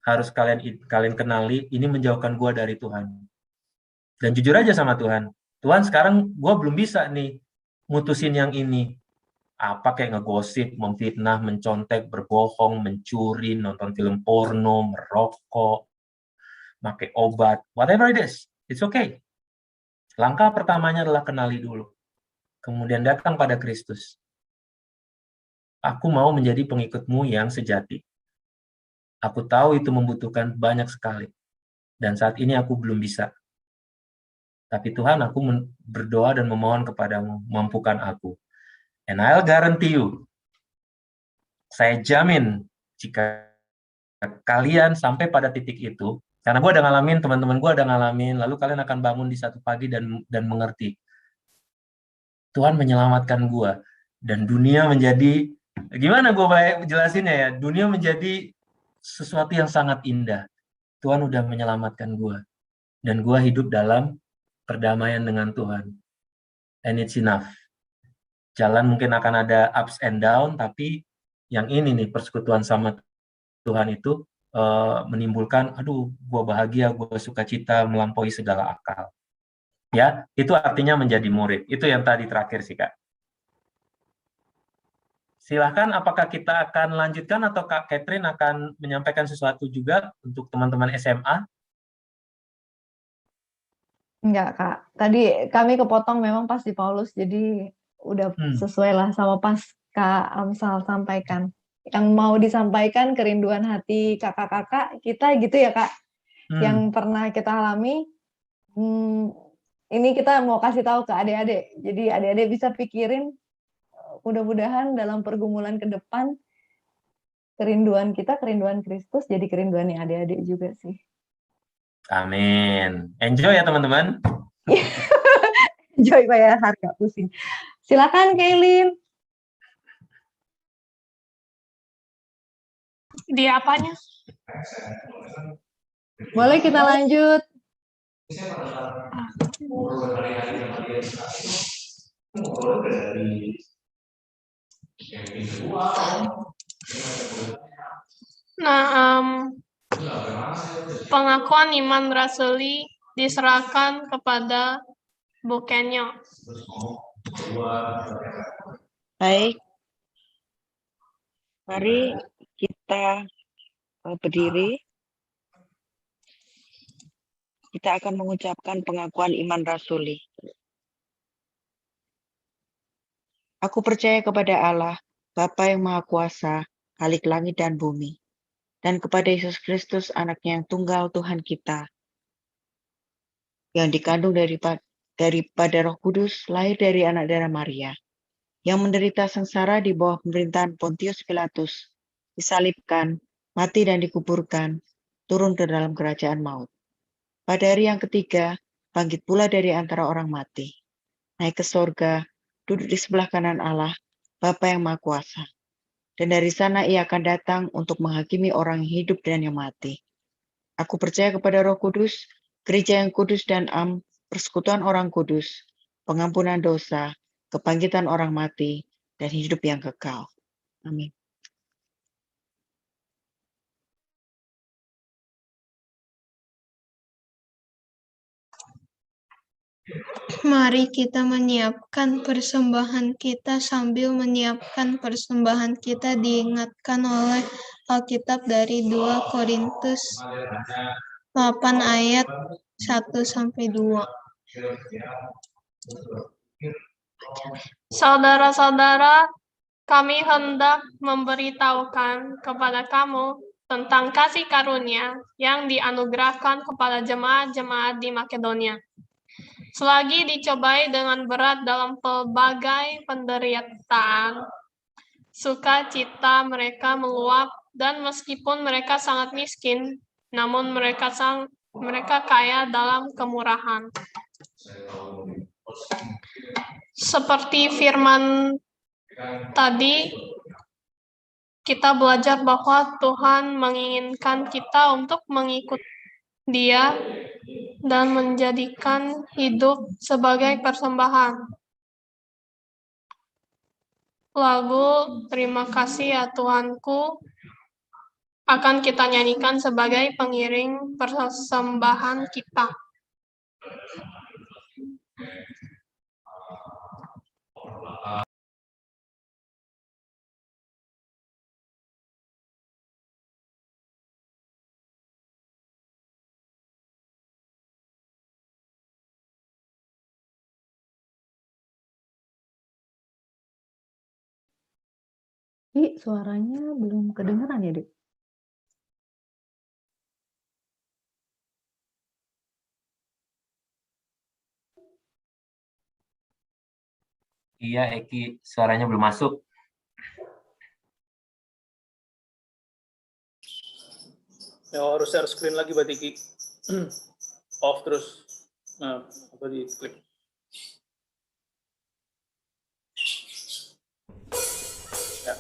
harus kalian kenali, ini menjauhkan gua dari Tuhan. Dan jujur aja sama Tuhan, Tuhan sekarang gua belum bisa nih mutusin yang ini. Apa kayak ngegosip, memfitnah, mencontek, berbohong, mencuri, nonton film porno, merokok, pakai obat, whatever it is, it's okay. Langkah pertamanya adalah kenali dulu. Kemudian datang pada Kristus. Aku mau menjadi pengikutmu yang sejati. Aku tahu itu membutuhkan banyak sekali. Dan saat ini aku belum bisa. Tapi Tuhan, aku berdoa dan memohon kepadamu, mampukan aku. And I'll guarantee you, saya jamin jika kalian sampai pada titik itu, karena gue ada ngalamin, teman-teman gue ada ngalamin, lalu kalian akan bangun di satu pagi dan mengerti. Tuhan menyelamatkan gue. Dan dunia menjadi, gimana gue jelasinnya ya, dunia menjadi sesuatu yang sangat indah. Tuhan udah menyelamatkan gue. Dan gue hidup dalam perdamaian dengan Tuhan. And it's enough. Jalan mungkin akan ada ups and down, tapi yang ini nih, persekutuan sama Tuhan itu menimbulkan, aduh, gue bahagia, gue sukacita, melampaui segala akal. Ya, itu artinya menjadi murid. Itu yang tadi terakhir sih, Kak. Silahkan, apakah kita akan lanjutkan atau Kak Catherine akan menyampaikan sesuatu juga untuk teman-teman SMA?
Enggak, Kak. Tadi kami kepotong memang pas di Paulus, jadi udah sesuai lah sama pas Kak Amsal sampaikan. Yang mau disampaikan kerinduan hati kakak-kakak kita gitu ya, Kak. Yang pernah kita alami. Ini kita mau kasih tahu ke adik-adik. Jadi adik-adik bisa pikirin, mudah-mudahan dalam pergumulan ke depan, kerinduan kita, kerinduan Kristus, jadi kerinduannya adik-adik juga sih.
Amin. Enjoy ya teman-teman.
Enjoy Pak ya, harga pusing. Silakan Kaylin.
Di apanya?
Boleh kita lanjut.
Nah, pengakuan iman rasuli diserahkan kepada Bu Kenyo.
Baik, mari kita berdiri. Kita akan mengucapkan pengakuan iman rasuli. Aku percaya kepada Allah, Bapa yang Maha Kuasa, Khalik langit dan bumi, dan kepada Yesus Kristus, anaknya yang tunggal Tuhan kita, yang dikandung daripada Roh Kudus, lahir dari anak darah Maria, yang menderita sengsara di bawah pemerintahan Pontius Pilatus, disalibkan, mati dan dikuburkan, turun ke dalam kerajaan maut. Pada hari yang ketiga, bangkit pula dari antara orang mati, naik ke sorga, duduk di sebelah kanan Allah, Bapa yang Maha Kuasa. Dan dari sana ia akan datang untuk menghakimi orang yang hidup dan yang mati. Aku percaya kepada Roh Kudus, gereja yang kudus dan persekutuan orang kudus, pengampunan dosa, kebangkitan orang mati, dan hidup yang kekal. Amin.
Mari kita menyiapkan persembahan kita sambil menyiapkan persembahan kita diingatkan oleh Alkitab dari 2 Korintus 8 ayat 1-2.
Saudara-saudara, kami hendak memberitahukan kepada kamu tentang kasih karunia yang dianugerahkan kepada jemaat-jemaat di Makedonia. Selagi dicobai dengan berat dalam pelbagai penderitaan, sukacita mereka meluap, dan meskipun mereka sangat miskin, namun mereka kaya dalam kemurahan. Seperti firman tadi, kita belajar bahwa Tuhan menginginkan kita untuk mengikut Dia dan menjadikan hidup sebagai persembahan. Lagu Terima Kasih Ya Tuhanku akan kita nyanyikan sebagai pengiring persembahan kita.
Suaranya belum kedengeran ya, Dik?
Iya, Eki, suaranya belum masuk.
Ya, harus share screen lagi berarti Ki. Off terus. Nah, apa di klik. Ya.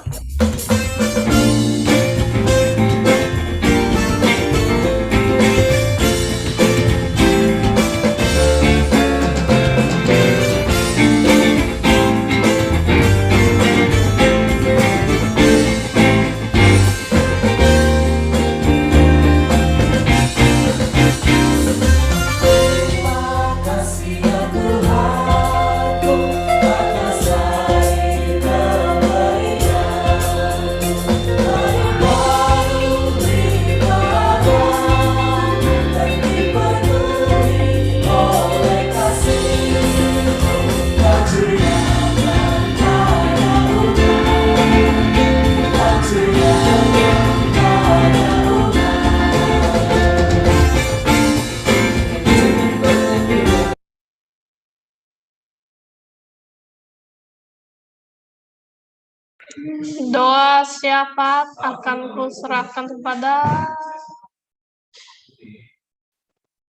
Doa syafaat akan kuserahkan kepada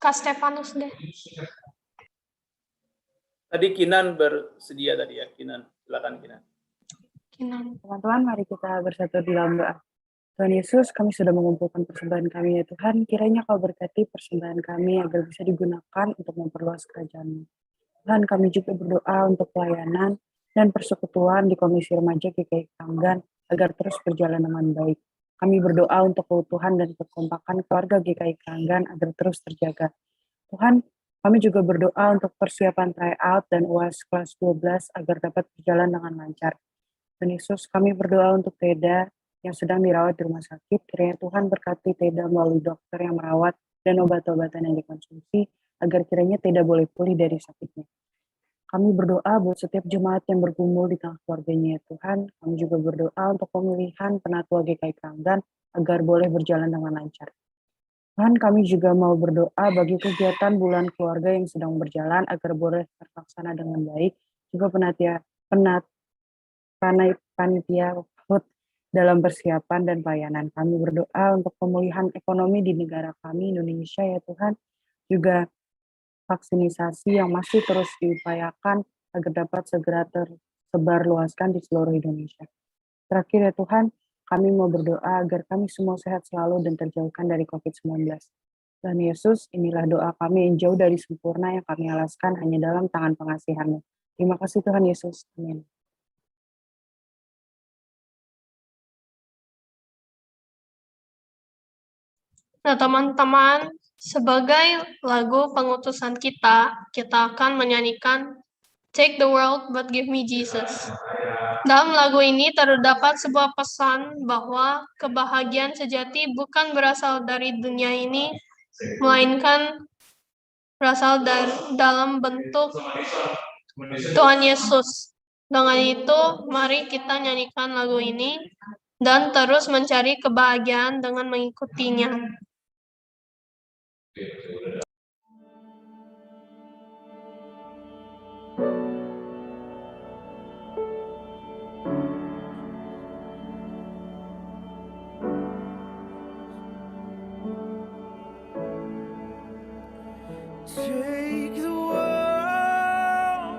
Kak Stefanus deh.
Tadi Kinan bersedia tadi ya, Kinan. Silakan Kinan.
Teman-teman, mari kita bersatu di dalam doa. Tuhan Yesus, kami sudah mengumpulkan persembahan kami ya Tuhan. Kiranya Kau berkati persembahan kami agar bisa digunakan untuk memperluas kerajaan-Mu. Tuhan, kami juga berdoa untuk pelayanan dan persekutuan di Komisi Remaja GKI Kranggan agar terus berjalan dengan baik. Kami berdoa untuk keutuhan dan kekompakan keluarga GKI Kranggan agar terus terjaga. Tuhan, kami juga berdoa untuk persiapan tryout dan UAS kelas 12 agar dapat berjalan dengan lancar. Tuhan Yesus, kami berdoa untuk Teda yang sedang dirawat di rumah sakit. Kiranya Tuhan berkati Teda melalui dokter yang merawat dan obat-obatan yang dikonsumsi agar kiranya Teda boleh pulih dari sakitnya. Kami berdoa buat setiap jemaat yang bergumul di tengah keluarganya ya Tuhan. Kami juga berdoa untuk pemilihan penatua GKI Kranggan agar boleh berjalan dengan lancar. Tuhan, kami juga mau berdoa bagi kegiatan bulan keluarga yang sedang berjalan agar boleh terlaksana dengan baik. Juga panitia HUT dalam persiapan dan pelayanan. Kami berdoa untuk pemulihan ekonomi di negara kami, Indonesia ya Tuhan. Juga vaksinisasi yang masih terus diupayakan agar dapat segera tersebar luaskan di seluruh Indonesia. Terakhir ya Tuhan, kami mau berdoa agar kami semua sehat selalu dan terjauhkan dari COVID-19. Dan Yesus, inilah doa kami yang jauh dari sempurna yang kami alaskan hanya dalam tangan pengasihan-Mu. Terima kasih Tuhan Yesus. Amin.
Nah, teman-teman, sebagai lagu pengutusan kita akan menyanyikan Take the World But Give Me Jesus. Dalam lagu ini terdapat sebuah pesan bahwa kebahagiaan sejati bukan berasal dari dunia ini, melainkan berasal dalam bentuk Tuhan Yesus. Dengan itu, mari kita nyanyikan lagu ini dan terus mencari kebahagiaan dengan mengikutinya.
Take the world,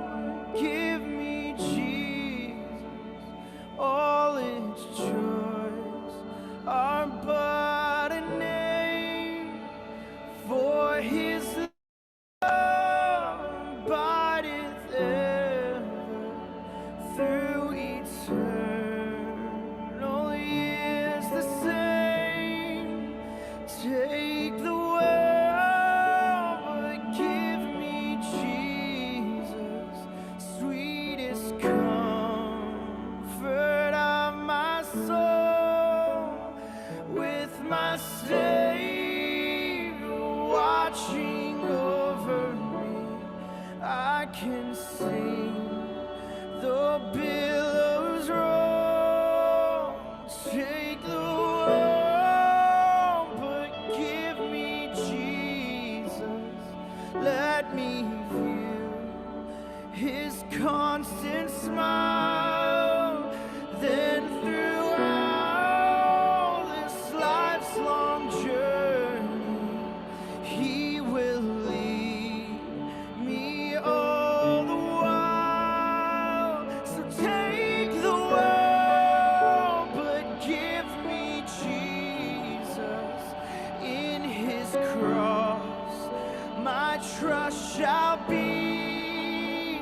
give me Jesus. All its joys are but a name, for His love abideth ever through eternal years the same. Take the world, but give me Jesus, sweetest comfort of my soul, with my Savior watching over me. I can sing the billows roll. Take the world, but give me Jesus. Let me view His constant smile. Then through all this life's long journey, He will lead me all the while. So take the world, but give me Jesus. In His cross my trust shall be,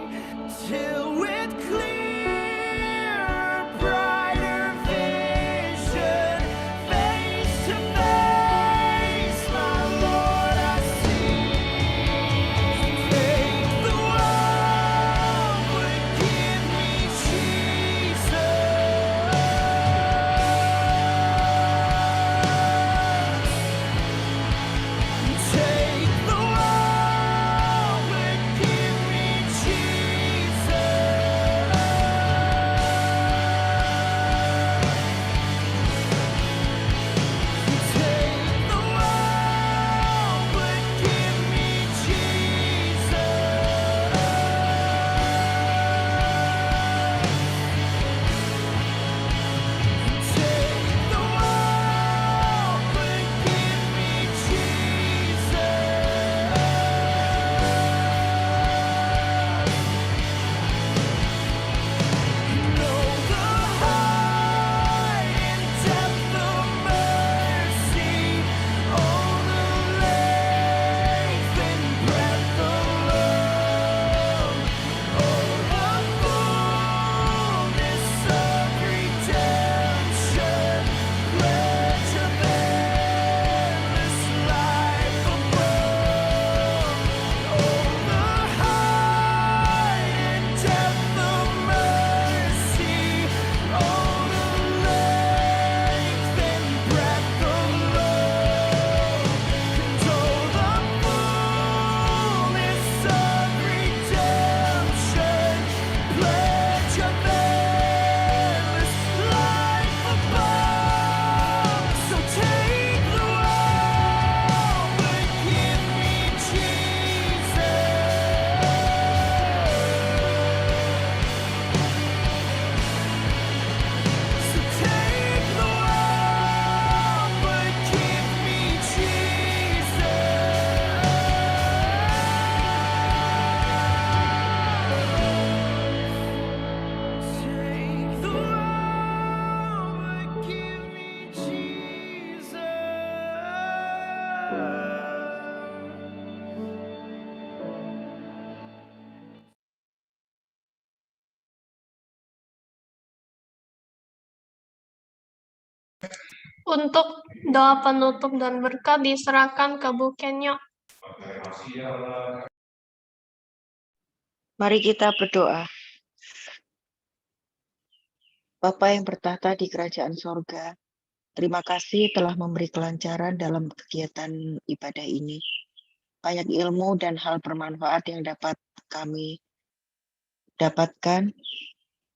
till with clearer, brighter vision, face to face, my Lord I see. Take the world, but give me Jesus. Take the world, but give me Jesus.
Untuk doa penutup dan berkat diserahkan ke Bu Kenya.
Mari kita berdoa. Bapa yang bertahta di kerajaan sorga, terima kasih telah memberi kelancaran dalam kegiatan ibadah ini. Banyak ilmu dan hal bermanfaat yang dapat kami dapatkan,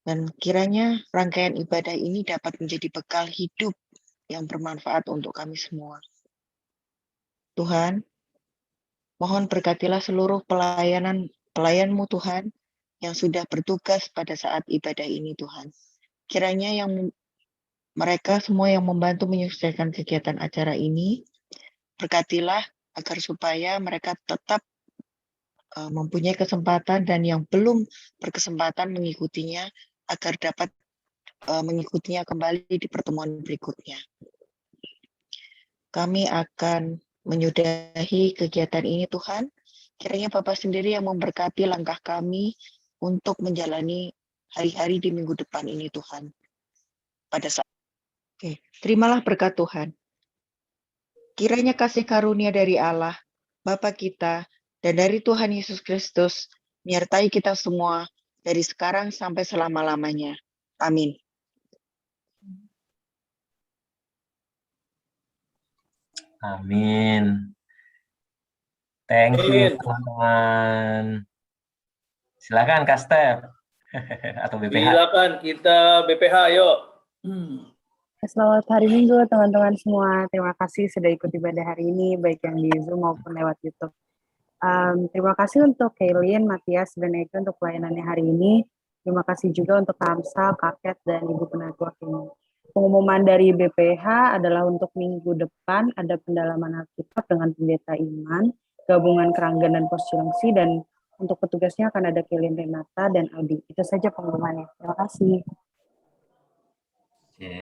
dan kiranya rangkaian ibadah ini dapat menjadi bekal hidup yang bermanfaat untuk kami semua. Tuhan, mohon berkatilah seluruh pelayan-Mu Tuhan yang sudah bertugas pada saat ibadah ini Tuhan. Kiranya mereka semua yang membantu menyukseskan kegiatan acara ini, berkatilah agar supaya mereka tetap mempunyai kesempatan dan yang belum berkesempatan mengikutinya agar dapat mengikutinya kembali di pertemuan berikutnya. Kami akan menyudahi kegiatan ini Tuhan. Kiranya Bapak sendiri yang memberkati langkah kami untuk menjalani hari-hari di minggu depan ini Tuhan. Terimalah berkat Tuhan. Kiranya kasih karunia dari Allah, Bapa kita, dan dari Tuhan Yesus Kristus, menyertai kita semua dari sekarang sampai selama-lamanya. Amin.
Amin. Thank you, teman-teman. Silakan, Kak Steph. Atau BPH.
Silakan kita BPH, yuk.
Selamat hari Minggu, teman-teman semua. Terima kasih sudah ikut ibadah hari ini, baik yang di Zoom maupun lewat YouTube. Terima kasih untuk Kaylin, Matias, dan Eka untuk pelayanannya hari ini. Terima kasih juga untuk Kak Amsal, Kak Ket, dan Ibu Penatua ini. Pengumuman dari BPH adalah untuk minggu depan ada pendalaman Alkitab dengan pendeta Iman, gabungan Keranggan dan Posilengsi, dan untuk petugasnya akan ada Kaylin Renata dan Adi. Itu saja pengumumannya. Terima kasih.